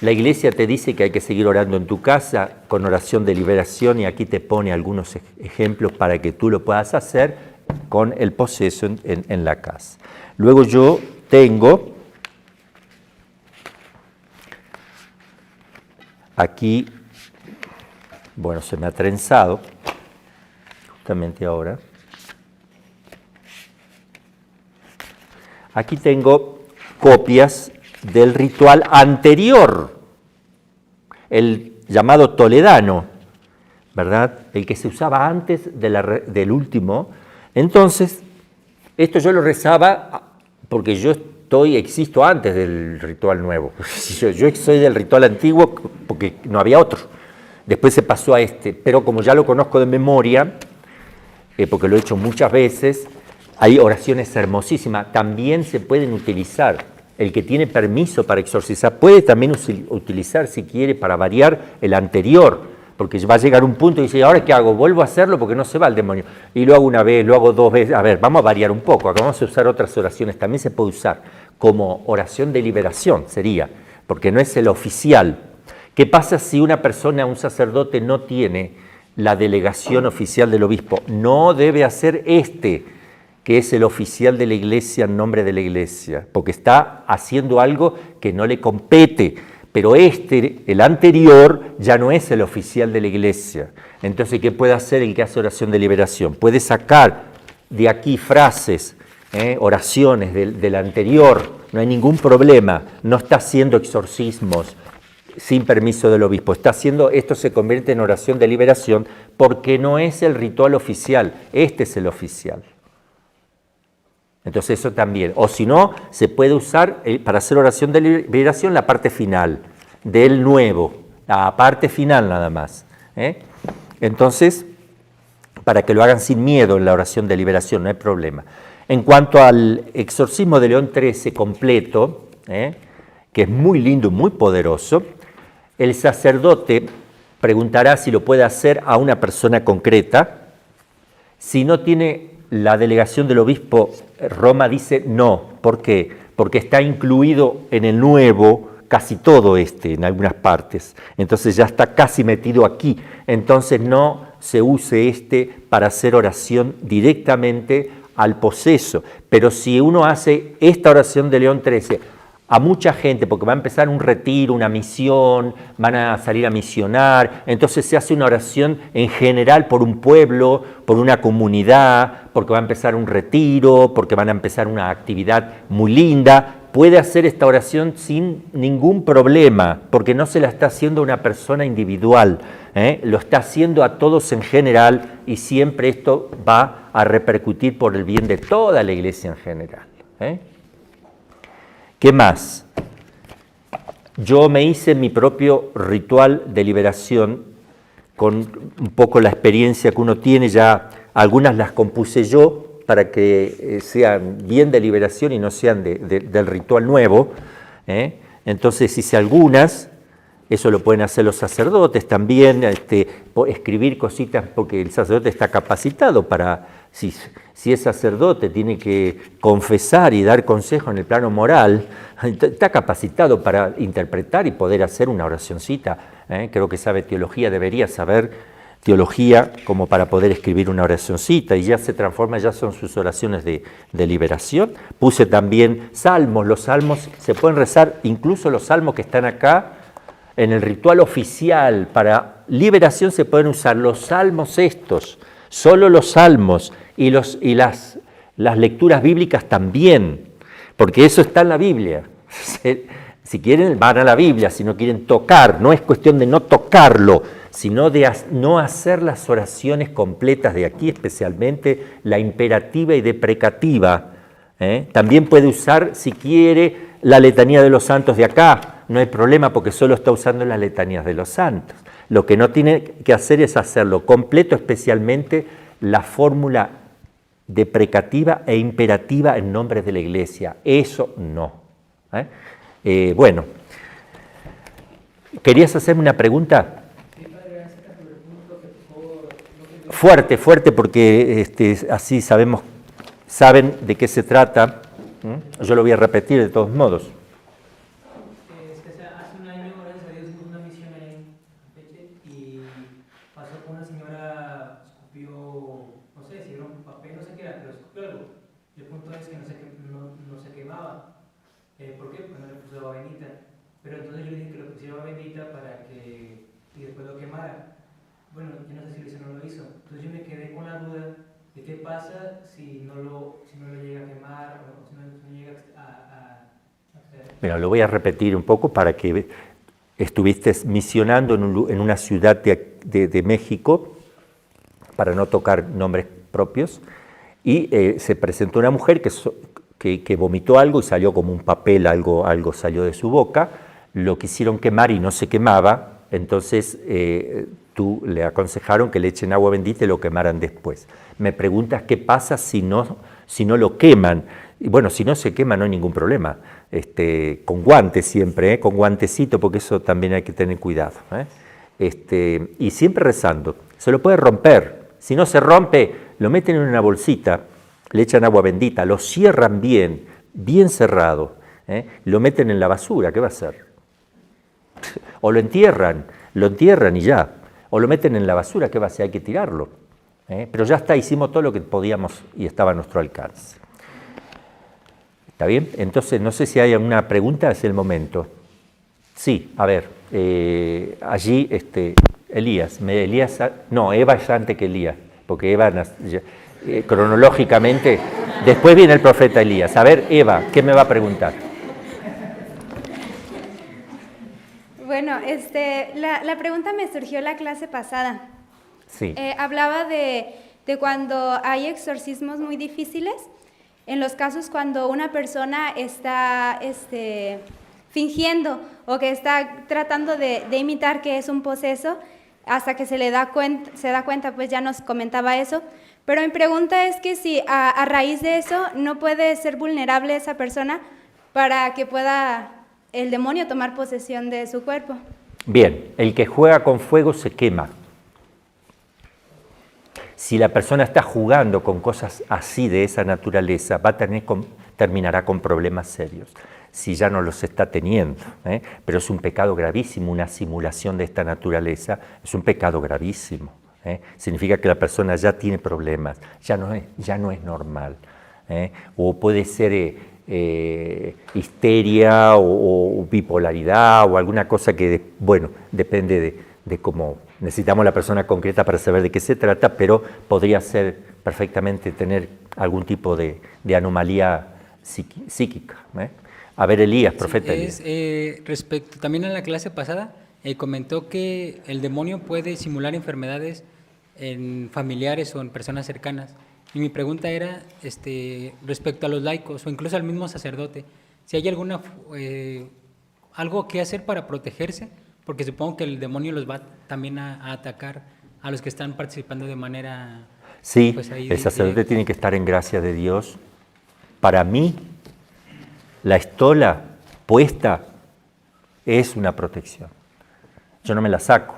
la Iglesia te dice que hay que seguir orando en tu casa con oración de liberación y aquí te pone algunos ejemplos para que tú lo puedas hacer con el poseso en la casa. Luego yo tengo aquí, bueno, se me ha trenzado justamente ahora. Aquí tengo copias del ritual anterior, el llamado toledano, ¿verdad? El que se usaba antes del último. Entonces, esto yo lo rezaba porque yo existo antes del ritual nuevo. Yo soy del ritual antiguo porque no había otro. Después se pasó a este, pero como ya lo conozco de memoria, porque lo he hecho muchas veces, hay oraciones hermosísimas. También se pueden utilizar. El que tiene permiso para exorcizar puede también utilizar, si quiere, para variar el anterior, porque va a llegar un punto y dice, ¿ahora qué hago? Vuelvo a hacerlo porque no se va el demonio. Y lo hago una vez, lo hago 2 veces. A ver, vamos a variar un poco. Acá vamos a usar otras oraciones. También se puede usar como oración de liberación, sería, porque no es el oficial. ¿Qué pasa si una persona, un sacerdote, no tiene la delegación oficial del obispo? No debe hacer que es el oficial de la Iglesia en nombre de la Iglesia, porque está haciendo algo que no le compete. Pero el anterior, ya no es el oficial de la Iglesia. Entonces, ¿qué puede hacer el que hace oración de liberación? Puede sacar de aquí frases, oraciones del anterior, no hay ningún problema. No está haciendo exorcismos sin permiso del obispo. Esto se convierte en oración de liberación porque no es el ritual oficial, este es el oficial. Entonces eso también, o si no, se puede usar para hacer oración de liberación la parte final del nuevo, la parte final nada más. Entonces, para que lo hagan sin miedo en la oración de liberación, no hay problema. En cuanto al exorcismo de León XIII completo, que es muy lindo, muy poderoso, el sacerdote preguntará si lo puede hacer a una persona concreta. Si no tiene la delegación del obispo, Roma dice no. ¿Por qué? Porque está incluido en el nuevo casi todo en algunas partes. Entonces ya está casi metido aquí. Entonces no se use para hacer oración directamente al poseso. Pero si uno hace esta oración de León XIII a mucha gente, porque va a empezar un retiro, una misión, van a salir a misionar, entonces se hace una oración en general por un pueblo, por una comunidad, porque va a empezar un retiro, porque van a empezar una actividad muy linda, puede hacer esta oración sin ningún problema, porque no se la está haciendo a una persona individual, lo está haciendo a todos en general y siempre esto va a repercutir por el bien de toda la Iglesia en general. ¿Qué más? Yo me hice mi propio ritual de liberación con un poco la experiencia que uno tiene, ya algunas las compuse yo para que sean bien de liberación y no sean del ritual nuevo. Entonces hice algunas, eso lo pueden hacer los sacerdotes también, escribir cositas porque el sacerdote está capacitado para, si es sacerdote, tiene que confesar y dar consejo en el plano moral, está capacitado para interpretar y poder hacer una oracioncita. Creo que sabe teología, debería saber teología como para poder escribir una oracioncita y ya se transforma, ya son sus oraciones de liberación. Puse también salmos, los salmos se pueden rezar, incluso los salmos que están acá, en el ritual oficial para liberación se pueden usar los salmos estos, solo los salmos y las lecturas bíblicas también, porque eso está en la Biblia. Si quieren van a la Biblia, si no quieren tocar, no es cuestión de no tocarlo, sino de no hacer las oraciones completas de aquí, especialmente la imperativa y deprecativa. También puede usar, si quiere, la letanía de los santos de acá, no hay problema porque solo está usando las letanías de los santos. Lo que no tiene que hacer es hacerlo completo, especialmente la fórmula deprecativa e imperativa en nombre de la Iglesia. Eso no. Bueno, ¿querías hacerme una pregunta? Fuerte, fuerte, porque así saben de qué se trata. Yo lo voy a repetir de todos modos. Hace un año, gracias a Dios, hicimos una misión ahí en Campeche y pasó con una señora, escupió, no sé si era un papel, no sé qué era, pero escupió algo. El punto es que no se quemaba. ¿Por qué? Porque no le puso agua bendita. Pero entonces yo le dije que lo pusiera agua bendita para que y después lo quemara. Bueno, yo no sé si lo hizo o no lo hizo. Entonces yo me quedé con la duda de qué pasa si no lo llega a quemar o si no llega a Mira, lo voy a repetir un poco para que estuviste misionando en una ciudad de México, para no tocar nombres propios, y se presentó una mujer que vomitó algo y salió como un papel, algo salió de su boca, lo quisieron quemar y no se quemaba, entonces tú le aconsejaron que le echen agua bendita y lo quemaran después. Me preguntas qué pasa si no lo queman. Y bueno, si no se quema no hay ningún problema. Con guantes siempre, con guantecito, porque eso también hay que tener cuidado. Y siempre rezando. Se lo puede romper. Si no se rompe, lo meten en una bolsita, le echan agua bendita, lo cierran bien, bien cerrado, lo meten en la basura, ¿qué va a hacer? O lo entierran y ya. O lo meten en la basura, ¿qué va a hacer? Hay que tirarlo. Pero ya está, hicimos todo lo que podíamos y estaba a nuestro alcance. ¿Está bien? Entonces, no sé si hay alguna pregunta, es el momento. Sí, a ver, allí Elías, no, Eva es antes que Elías, porque Eva, cronológicamente, después viene el profeta Elías. A ver, Eva, ¿qué me va a preguntar? Bueno, la pregunta me surgió en la clase pasada. Sí. Hablaba de cuando hay exorcismos muy difíciles, en los casos cuando una persona está fingiendo o que está tratando de imitar que es un poseso, hasta que se da cuenta, pues ya nos comentaba eso. Pero mi pregunta es que si a raíz de eso no puede ser vulnerable esa persona para que pueda el demonio tomar posesión de su cuerpo. Bien, el que juega con fuego se quema. Si la persona está jugando con cosas así de esa naturaleza, terminará con problemas serios, si ya no los está teniendo. Pero es un pecado gravísimo, una simulación de esta naturaleza, es un pecado gravísimo. Significa que la persona ya tiene problemas, ya no es normal. O puede ser histeria o bipolaridad o alguna cosa que, bueno, depende de cómo necesitamos la persona concreta para saber de qué se trata, pero podría ser perfectamente tener algún tipo de anomalía psíquica. A ver, Elías, profeta Elías. Respecto también a la clase pasada, comentó que el demonio puede simular enfermedades en familiares o en personas cercanas. Y mi pregunta era respecto a los laicos o incluso al mismo sacerdote, si hay algo que hacer para protegerse, porque supongo que el demonio los va también a atacar a los que están participando de manera... Sí, pues, ahí el sacerdote tiene que estar en gracia de Dios. Para mí, la estola puesta es una protección. Yo no me la saco.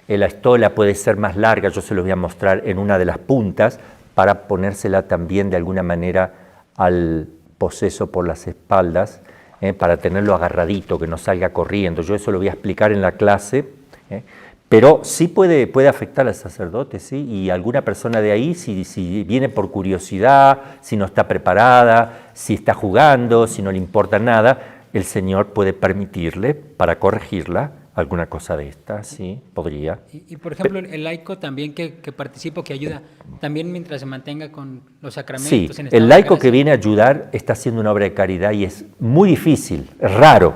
La estola puede ser más larga, yo se lo voy a mostrar en una de las puntas para ponérsela también de alguna manera al poseso por las espaldas, para tenerlo agarradito, que no salga corriendo. Yo eso lo voy a explicar en la clase, pero sí puede afectar al sacerdote, ¿sí? Y alguna persona de ahí, si viene por curiosidad, si no está preparada, si está jugando, si no le importa nada, el Señor puede permitirle, para corregirla, alguna cosa de esta, sí, podría. Y por ejemplo, el laico también que participa, que ayuda, también mientras se mantenga con los sacramentos. Sí, el laico que viene a ayudar está haciendo una obra de caridad y es muy difícil, es raro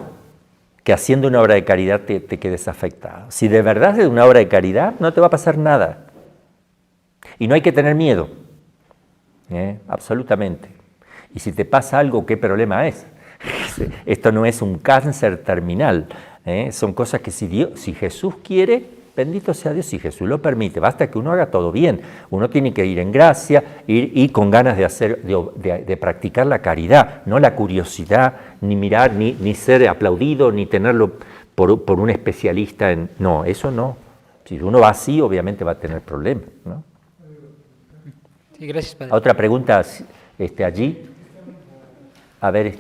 que haciendo una obra de caridad te quedes afectado. Si de verdad es una obra de caridad, no te va a pasar nada. Y no hay que tener miedo, absolutamente. Y si te pasa algo, ¿qué problema es? Esto no es un cáncer terminal. Son cosas que si Jesús quiere, Bendito sea Dios si Jesús lo permite, basta que uno haga todo bien. Uno tiene que ir en gracia, ir con ganas de practicar la caridad, no la curiosidad, ni mirar, ni ser aplaudido, ni tenerlo por un especialista en... No, eso no. Si uno va así, obviamente va a tener problemas, ¿no? Sí, gracias, padre. Otra pregunta allí. A ver,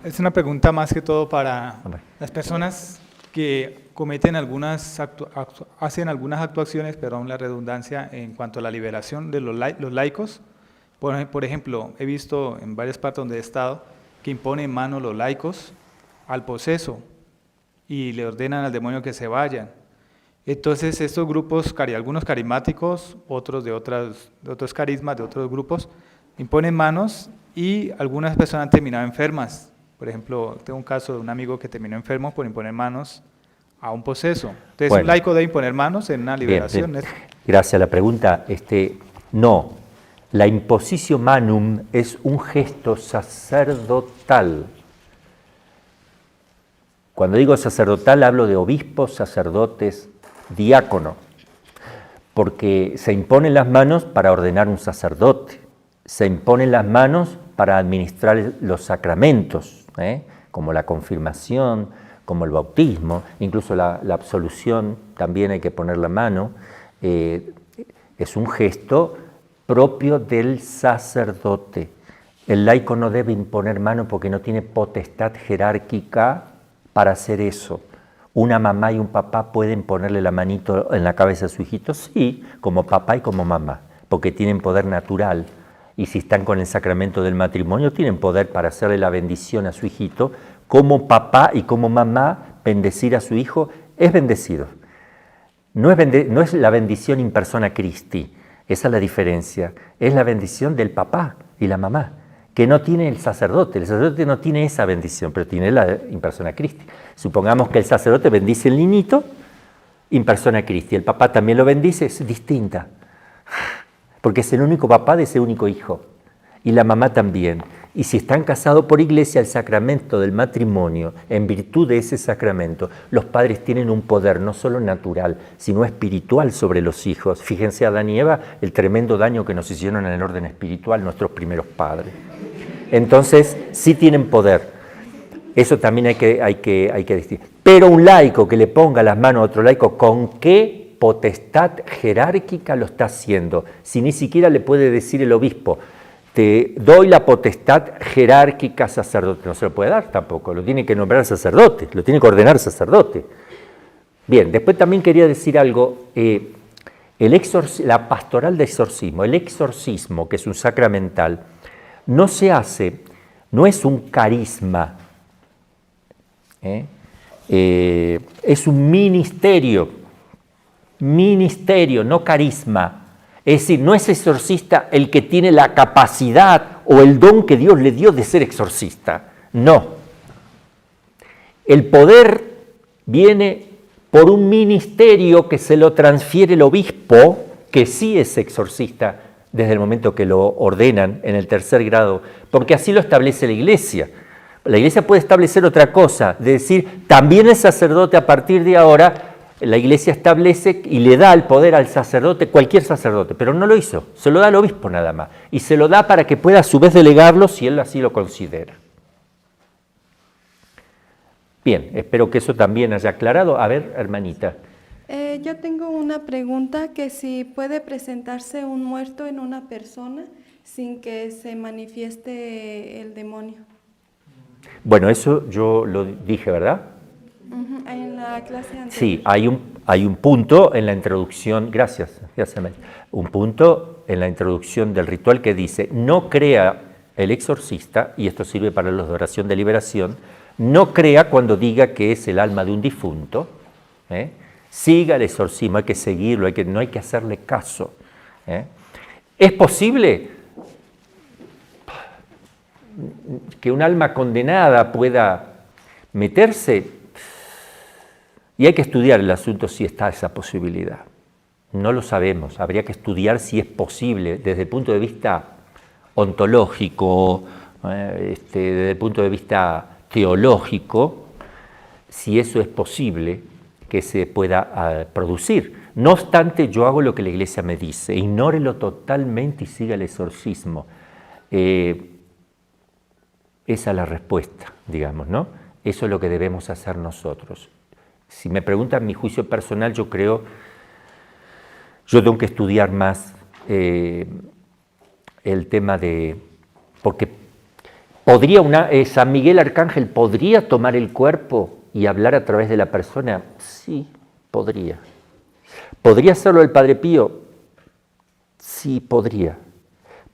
Es una pregunta más que todo para las personas que cometen hacen algunas actuaciones, perdón la redundancia, en cuanto a la liberación de los laicos. Por ejemplo, he visto en varias partes donde he estado que imponen mano los laicos al poseso y le ordenan al demonio que se vayan. Entonces estos grupos, algunos carismáticos, otros de otros carismas, de otros grupos, imponen manos y algunas personas han terminado enfermas. Por ejemplo, tengo un caso de un amigo que terminó enfermo por imponer manos a un poseso. Entonces, bueno, un laico debe imponer manos en una liberación. Bien. Gracias. La pregunta, no. La imposición manum es un gesto sacerdotal. Cuando digo sacerdotal hablo de obispos, sacerdotes, diáconos, porque se imponen las manos para ordenar un sacerdote, se imponen las manos para administrar los sacramentos, como la confirmación, como el bautismo, incluso la absolución, también hay que poner la mano. Es un gesto propio del sacerdote. El laico no debe imponer mano porque no tiene potestad jerárquica para hacer eso. ¿Una mamá y un papá pueden ponerle la manito en la cabeza a su hijito? Sí, como papá y como mamá, porque tienen poder natural. Y si están con el sacramento del matrimonio, tienen poder para hacerle la bendición a su hijito. Como papá y como mamá, bendecir a su hijo es bendecido. No es la bendición in persona Christi, esa es la diferencia. Es la bendición del papá y la mamá, que no tiene el sacerdote. El sacerdote no tiene esa bendición, pero tiene la in persona Christi. Supongamos que el sacerdote bendice el niñito, in persona Christi. El papá también lo bendice, es distinta. Porque es el único papá de ese único hijo. Y la mamá también. Y si están casados por iglesia, el sacramento del matrimonio, en virtud de ese sacramento, los padres tienen un poder no solo natural, sino espiritual sobre los hijos. Fíjense Adán y Eva, el tremendo daño que nos hicieron en el orden espiritual nuestros primeros padres. Entonces, sí tienen poder. Eso también hay que decir. Pero un laico que le ponga las manos a otro laico, ¿con qué potestad jerárquica lo está haciendo? Si ni siquiera le puede decir el obispo, te doy la potestad jerárquica sacerdote. No se lo puede dar tampoco, lo tiene que nombrar sacerdote, lo tiene que ordenar sacerdote. Bien, después también quería decir algo, la pastoral de exorcismo, el exorcismo, que es un sacramental, no se hace, no es un carisma, es un ministerio, no carisma. Es decir, no es exorcista el que tiene la capacidad o el don que Dios le dio de ser exorcista. No. El poder viene por un ministerio que se lo transfiere el obispo, que sí es exorcista desde el momento que lo ordenan en el 3er grado, porque así lo establece la Iglesia. La Iglesia puede establecer otra cosa, de decir, también el sacerdote a partir de ahora... La Iglesia establece y le da el poder al sacerdote, cualquier sacerdote, pero no lo hizo, se lo da al obispo nada más, y se lo da para que pueda a su vez delegarlo si él así lo considera. Bien, espero que eso también haya aclarado. A ver, hermanita. Yo tengo una pregunta, que si puede presentarse un muerto en una persona sin que se manifieste el demonio. Bueno, eso yo lo dije, ¿verdad? En la clase anterior. Sí, hay un punto en la introducción, gracias, un punto en la introducción del ritual que dice, no crea el exorcista, y esto sirve para los de oración de liberación, no crea cuando diga que es el alma de un difunto, siga el exorcismo, hay que seguirlo, no hay que hacerle caso. ¿Es posible que un alma condenada pueda meterse? Y hay que estudiar el asunto si está esa posibilidad. No lo sabemos, habría que estudiar si es posible desde el punto de vista ontológico, desde el punto de vista teológico, si eso es posible, que se pueda producir. No obstante, yo hago lo que la Iglesia me dice, ignórelo totalmente y siga el exorcismo. Esa es la respuesta, digamos, ¿no? Eso es lo que debemos hacer nosotros. Si me preguntan mi juicio personal, yo tengo que estudiar más el tema de... Porque San Miguel Arcángel podría tomar el cuerpo y hablar a través de la persona. Sí, podría. ¿Podría hacerlo el Padre Pío? Sí, podría.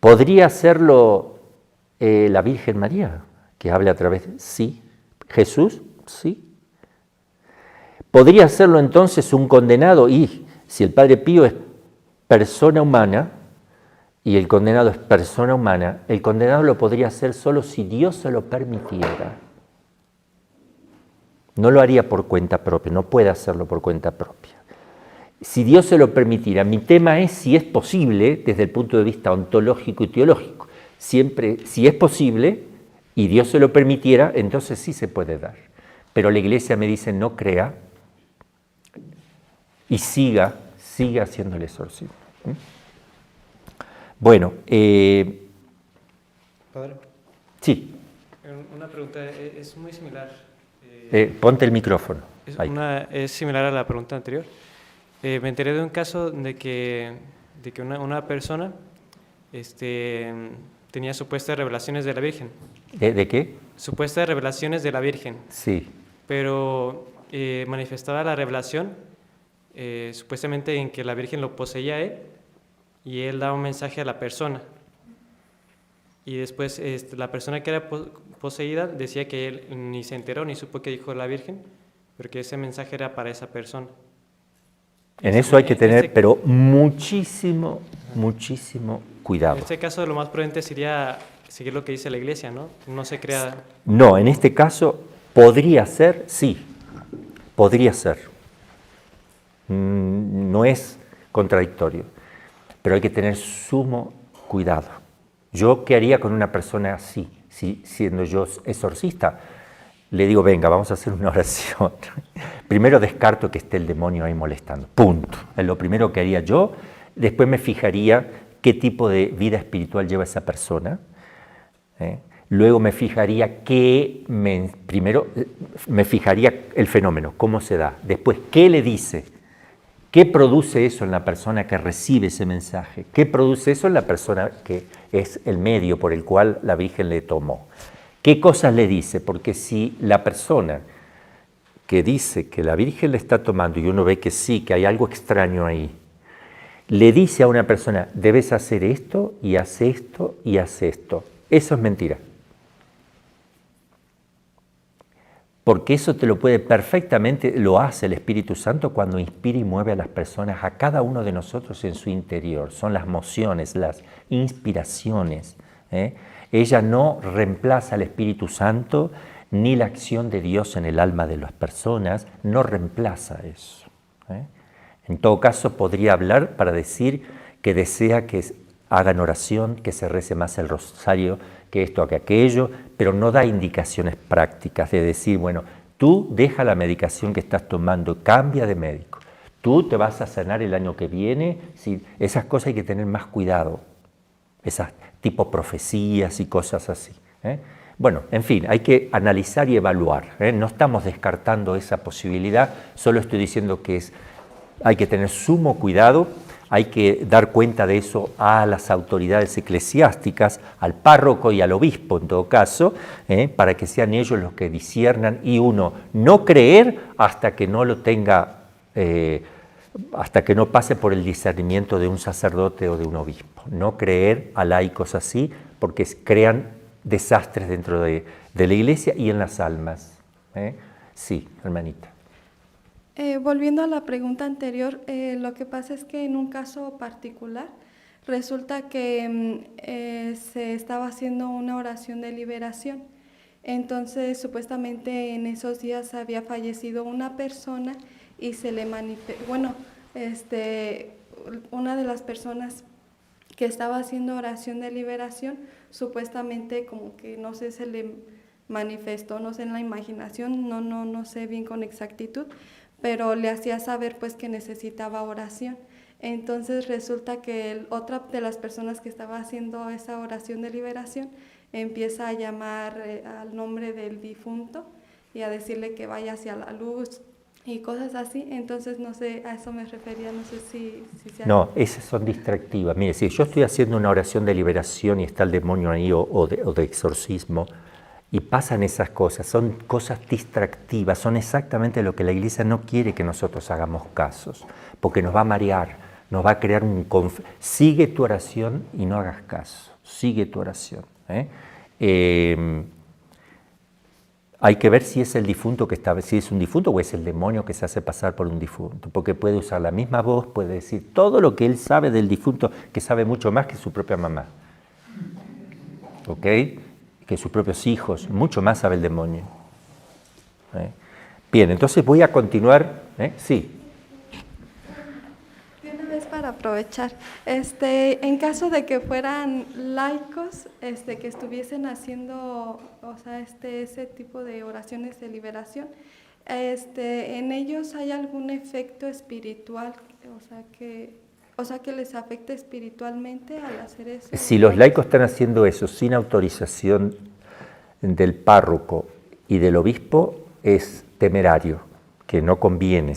¿Podría hacerlo la Virgen María, que hable a través de... Sí. ¿Jesús? Sí. ¿Podría hacerlo entonces un condenado? Y si el Padre Pío es persona humana y el condenado es persona humana, el condenado lo podría hacer solo si Dios se lo permitiera. No lo haría por cuenta propia, no puede hacerlo por cuenta propia. Si Dios se lo permitiera, mi tema es si es posible desde el punto de vista ontológico y teológico. Siempre, si es posible y Dios se lo permitiera, entonces sí se puede dar. Pero la Iglesia me dice no crea y siga haciendo el exorcismo. Bueno, Padre, sí, una pregunta, es muy similar. ponte el micrófono. Es similar a la pregunta anterior. Me enteré de un caso de que una persona tenía supuestas revelaciones de la Virgen. ¿De qué? Supuestas revelaciones de la Virgen. Sí. Pero manifestaba la revelación supuestamente en que la Virgen lo poseía a él y él daba un mensaje a la persona. Y después la persona que era poseída decía que él ni se enteró ni supo que dijo la Virgen, pero que ese mensaje era para esa persona. En eso hay que tener, pero muchísimo cuidado. En este caso lo más prudente sería seguir lo que dice la Iglesia, ¿no? No se crea... No, en este caso podría ser, sí, podría ser. No es contradictorio, pero hay que tener sumo cuidado. ¿Yo qué haría con una persona así? Si, siendo yo exorcista, le digo, venga, vamos a hacer una oración. Primero descarto que esté el demonio ahí molestando, punto. Es lo primero que haría yo. Después me fijaría qué tipo de vida espiritual lleva esa persona. Luego me fijaría primero me fijaría el fenómeno, cómo se da. Después, ¿qué le dice? ¿Qué produce eso en la persona que recibe ese mensaje? ¿Qué produce eso en la persona que es el medio por el cual la Virgen le tomó? ¿Qué cosas le dice? Porque si la persona que dice que la Virgen le está tomando y uno ve que sí, que hay algo extraño ahí, le dice a una persona, debes hacer esto y hace esto y hace esto. Eso es mentira. Porque eso te lo puede perfectamente, lo hace el Espíritu Santo cuando inspira y mueve a las personas, a cada uno de nosotros en su interior. Son las mociones, las inspiraciones. Ella no reemplaza al Espíritu Santo ni la acción de Dios en el alma de las personas, no reemplaza eso. En todo caso, podría hablar para decir que desea que hagan oración, que se rece más el rosario, que esto, que aquello, pero no da indicaciones prácticas de decir, bueno, tú deja la medicación que estás tomando, cambia de médico, tú te vas a sanar el año que viene, ¿sí? Esas cosas hay que tener más cuidado, esas tipo profecías y cosas así. Bueno, en fin, hay que analizar y evaluar, no estamos descartando esa posibilidad, solo estoy diciendo que hay que tener sumo cuidado. Hay que dar cuenta de eso a las autoridades eclesiásticas, al párroco y al obispo en todo caso, para que sean ellos los que disciernan y uno no creer hasta que no lo tenga, hasta que no pase por el discernimiento de un sacerdote o de un obispo. No creer a laicos así porque crean desastres dentro de la Iglesia y en las almas. Sí, hermanita. Volviendo a la pregunta anterior, lo que pasa es que en un caso particular resulta que se estaba haciendo una oración de liberación. Entonces, supuestamente en esos días había fallecido una persona y se le una de las personas que estaba haciendo oración de liberación, supuestamente como que no sé, se le manifestó, no sé, en la imaginación, no sé bien con exactitud, pero le hacía saber pues que necesitaba oración. Entonces resulta que otra de las personas que estaba haciendo esa oración de liberación empieza a llamar al nombre del difunto y a decirle que vaya hacia la luz y cosas así. Entonces no sé, a eso me refería, no sé si sea... No, esas son distractivas. Mire, si yo estoy haciendo una oración de liberación y está el demonio ahí o de exorcismo y pasan esas cosas, son cosas distractivas, son exactamente lo que la Iglesia no quiere que nosotros hagamos casos, porque nos va a marear. Nos va a crear un conflicto. Sigue tu oración y no hagas caso. Sigue tu oración. Hay que ver si es el difunto que está, si es un difunto o es el demonio que se hace pasar por un difunto. Porque puede usar la misma voz, puede decir todo lo que él sabe del difunto, que sabe mucho más que su propia mamá. ¿Ok? Que sus propios hijos. Mucho más sabe el demonio. Bien, entonces voy a continuar. Sí. Para aprovechar, en caso de que fueran laicos, que estuviesen haciendo, o sea, ese tipo de oraciones de liberación, en ellos hay algún efecto espiritual, o sea que les afecta espiritualmente al hacer eso. Si los laicos están haciendo eso sin autorización del párroco y del obispo, es temerario, que no conviene.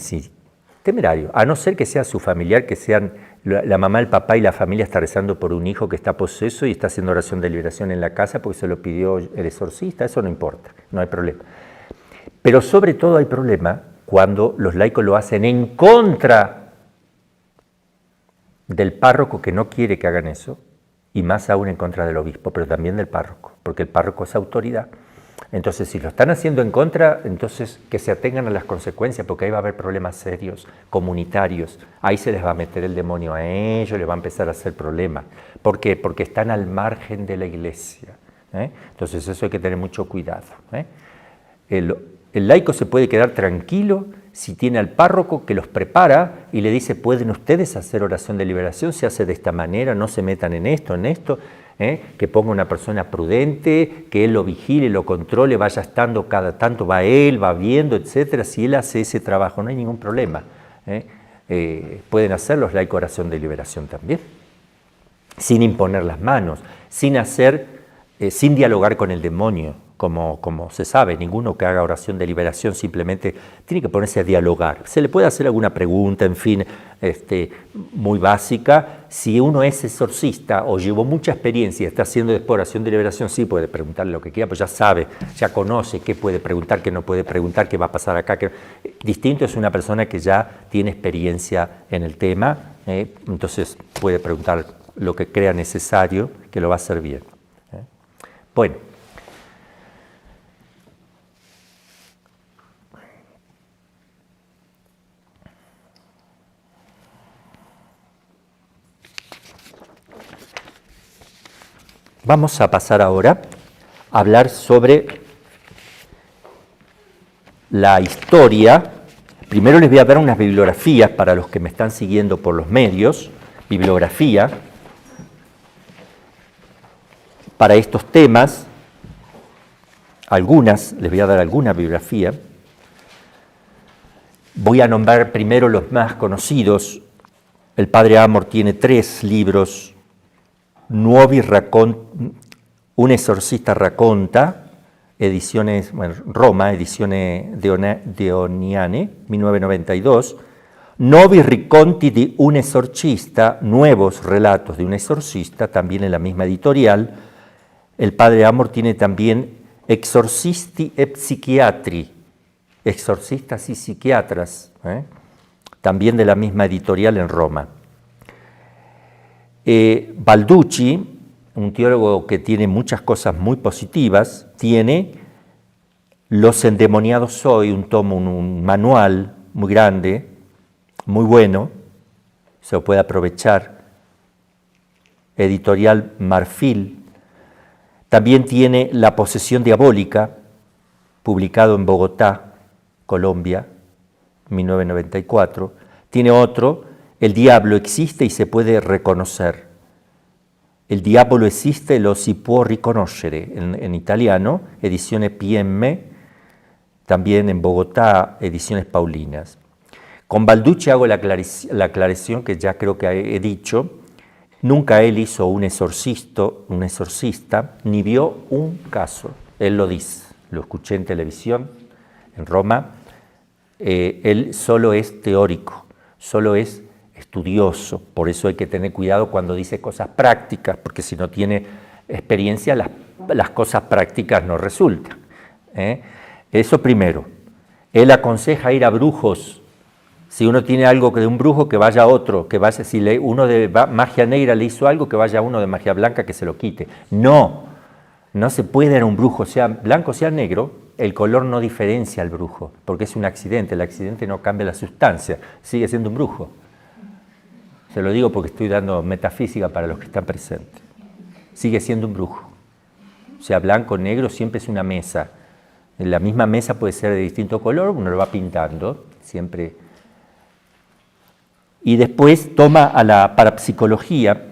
Temerario, a no ser que sea su familiar, que sean la mamá, el papá y la familia está rezando por un hijo que está poseso y está haciendo oración de liberación en la casa porque se lo pidió el exorcista, eso no importa, no hay problema. Pero sobre todo hay problema cuando los laicos lo hacen en contra del párroco que no quiere que hagan eso, y más aún en contra del obispo, pero también del párroco, porque el párroco es autoridad. Entonces, si lo están haciendo en contra, entonces que se atengan a las consecuencias, porque ahí va a haber problemas serios, comunitarios. Ahí se les va a meter el demonio a ellos, les va a empezar a hacer problemas. ¿Por qué? Porque están al margen de la Iglesia. Entonces, eso hay que tener mucho cuidado. El laico se puede quedar tranquilo si tiene al párroco que los prepara y le dice, ¿pueden ustedes hacer oración de liberación? Se hace de esta manera, no se metan en esto, que ponga una persona prudente, que él lo vigile, lo controle, vaya estando cada tanto, va él, va viendo, etcétera. Si él hace ese trabajo, no hay ningún problema. Pueden hacer los laicos oración de liberación también, sin imponer las manos, sin dialogar con el demonio, como se sabe. Ninguno que haga oración de liberación simplemente tiene que ponerse a dialogar. Se le puede hacer alguna pregunta, en fin, muy básica. Si uno es exorcista o llevó mucha experiencia y está haciendo después oración de liberación, sí puede preguntarle lo que quiera, pues ya sabe, ya conoce qué puede preguntar, qué no puede preguntar, qué va a pasar acá. Distinto es una persona que ya tiene experiencia en el tema, entonces puede preguntar lo que crea necesario, que lo va a hacer bien. Bueno. Vamos a pasar ahora a hablar sobre la historia. Primero les voy a dar unas bibliografías para los que me están siguiendo por los medios, bibliografía para estos temas. Les voy a dar alguna bibliografía. Voy a nombrar primero los más conocidos. El padre Amor tiene 3 libros. Nuovi un exorcista racconta, ediciones, Roma, ediciones Deoniane, 1992. Novi racconti di un exorcista, nuevos relatos de un exorcista, también en la misma editorial. El padre Amor tiene también Exorcisti e psichiatri, exorcistas y psiquiatras, también de la misma editorial en Roma. Balducci, un teólogo que tiene muchas cosas muy positivas, tiene Los endemoniados hoy, un tomo, un manual muy grande, muy bueno, se lo puede aprovechar, editorial Marfil. También tiene La posesión diabólica, publicado en Bogotá, Colombia, 1994. Tiene otro, El diablo existe y se puede reconocer. El diavolo esiste, lo si può riconoscere, en italiano, ediciones PM, también en Bogotá, ediciones Paulinas. Con Balducci hago la aclaración que ya creo que he dicho. Nunca él hizo un exorcista, ni vio un caso. Él lo dice, lo escuché en televisión, en Roma. Él solo es teórico, solo es estudioso. Por eso hay que tener cuidado cuando dice cosas prácticas, porque si no tiene experiencia, las cosas prácticas no resultan. Eso primero. Él aconseja ir a brujos. Si uno tiene algo de un brujo, que vaya a otro, que vaya, si uno de magia negra le hizo algo, que vaya a uno de magia blanca que se lo quite. No se puede ir a un brujo, sea blanco sea negro, el color no diferencia al brujo, porque es un accidente, el accidente no cambia la sustancia, sigue siendo un brujo. Se lo digo porque estoy dando metafísica para los que están presentes. Sigue siendo un brujo. Sea blanco o negro, siempre es una mesa. La misma mesa puede ser de distinto color, uno lo va pintando, siempre. Y después toma a la parapsicología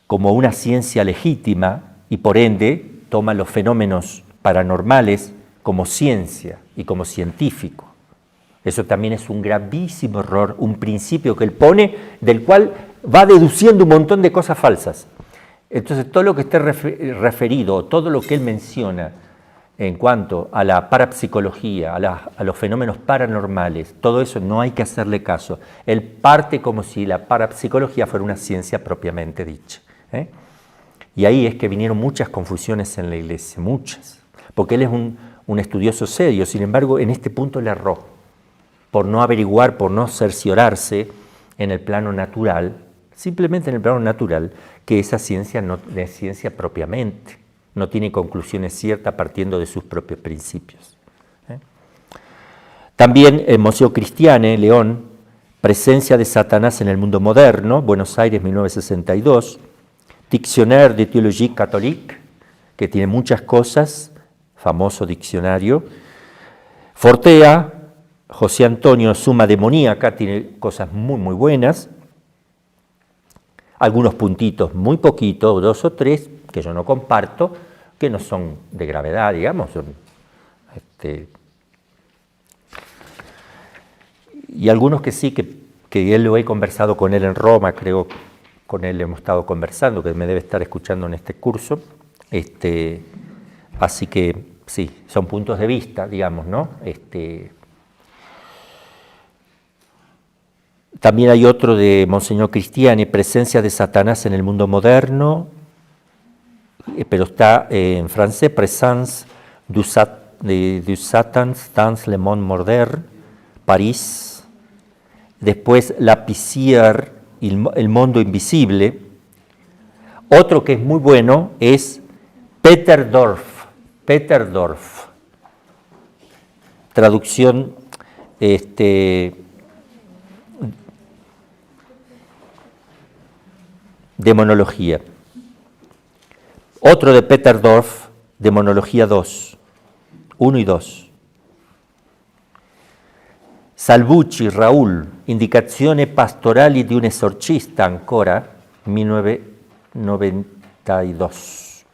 como una ciencia legítima y por ende toma los fenómenos paranormales como ciencia y como científico. Eso también es un gravísimo error, un principio que él pone, del cual va deduciendo un montón de cosas falsas. Entonces todo lo que esté referido, todo lo que él menciona en cuanto a la parapsicología, a los fenómenos paranormales, todo eso no hay que hacerle caso. Él parte como si la parapsicología fuera una ciencia propiamente dicha. Y ahí es que vinieron muchas confusiones en la Iglesia, muchas, porque él es un estudioso serio, sin embargo, en este punto le erró, por no averiguar, por no cerciorarse en el plano natural, simplemente en el plano natural, que esa ciencia no es ciencia propiamente. No tiene conclusiones ciertas partiendo de sus propios principios. También Museo Cristiane, León, Presencia de Satanás en el mundo moderno, Buenos Aires, 1962, Dictionnaire de Théologie Catholique, que tiene muchas cosas, famoso diccionario, Fortea, José Antonio, Suma Demoníaca, tiene cosas muy, muy buenas, algunos puntitos, muy poquitos, 2 o 3, que yo no comparto, que no son de gravedad, digamos. Y algunos que sí, que él lo he conversado con él en Roma, creo, con él hemos estado conversando, que me debe estar escuchando en este curso. Así que sí, son puntos de vista, digamos, ¿no? También hay otro de Monseñor Cristiane, Presencia de Satanás en el mundo moderno, pero está en francés, Présence du Satan dans le monde moderne, París. Después La Pisière, el mundo invisible. Otro que es muy bueno es Peter Dorf. Traducción demonología. Otro de Peter Dorf, Demonología 2, 1 y 2. Salvucci, Raúl, Indicazioni pastorali di un esorcista, ancora, 1992.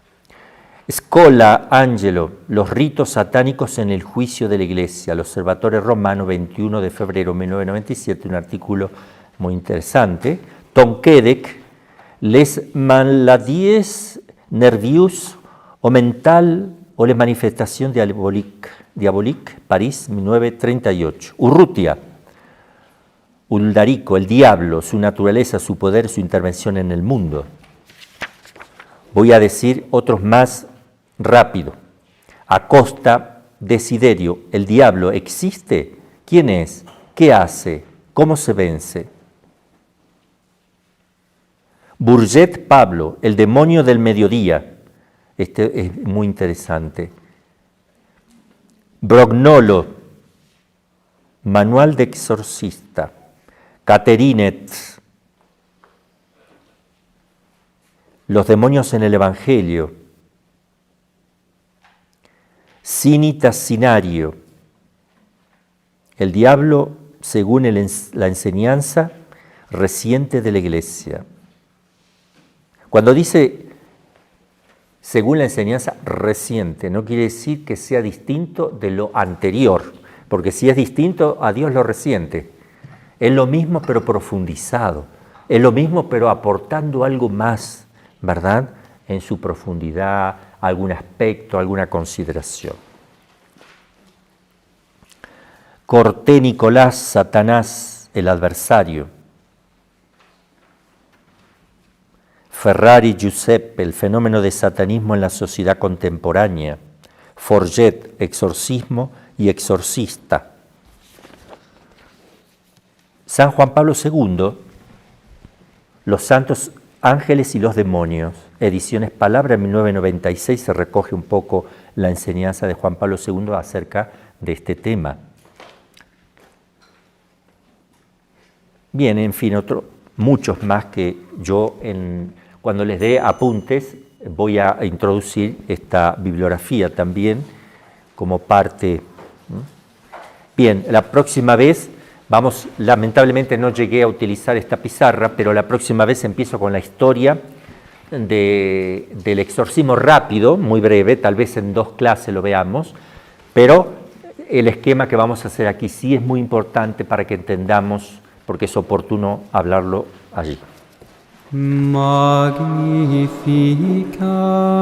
Scola, Angelo, Los ritos satánicos en el juicio de la Iglesia, l'Osservatore Romano, 21 de febrero de 1997, un artículo muy interesante. Tom Kedek, Les maladies nervieuses o mental o les manifestations diaboliques, París, 1938. Urrutia, Uldarico, el diablo, su naturaleza, su poder, su intervención en el mundo. Voy a decir otros más rápido. Acosta, Desiderio, el diablo existe. ¿Quién es? ¿Qué hace? ¿Cómo se vence? Bourget, Pablo, el demonio del mediodía. Este es muy interesante. Brognolo, Manual de exorcista. Caterinet, los demonios en el Evangelio. Sinario, el diablo según la enseñanza reciente de la Iglesia. Cuando dice según la enseñanza reciente, no quiere decir que sea distinto de lo anterior, porque si es distinto, a Dios lo resiente. Es lo mismo pero profundizado, es lo mismo pero aportando algo más, ¿verdad? En su profundidad, algún aspecto, alguna consideración. Corté Nicolás, Satanás, el adversario. Ferrari, Giuseppe, el fenómeno de satanismo en la sociedad contemporánea. Forget, exorcismo y exorcista. San Juan Pablo II, Los santos ángeles y los demonios, Ediciones Palabra, en 1996, se recoge un poco la enseñanza de Juan Pablo II acerca de este tema. Bien, en fin, muchos más que yo, cuando les dé apuntes, voy a introducir esta bibliografía también como parte. Bien, la próxima vez lamentablemente no llegué a utilizar esta pizarra, pero la próxima vez empiezo con la historia del exorcismo rápido, muy breve, tal vez en 2 clases lo veamos, pero el esquema que vamos a hacer aquí sí es muy importante para que entendamos, porque es oportuno hablarlo allí. Magnificat.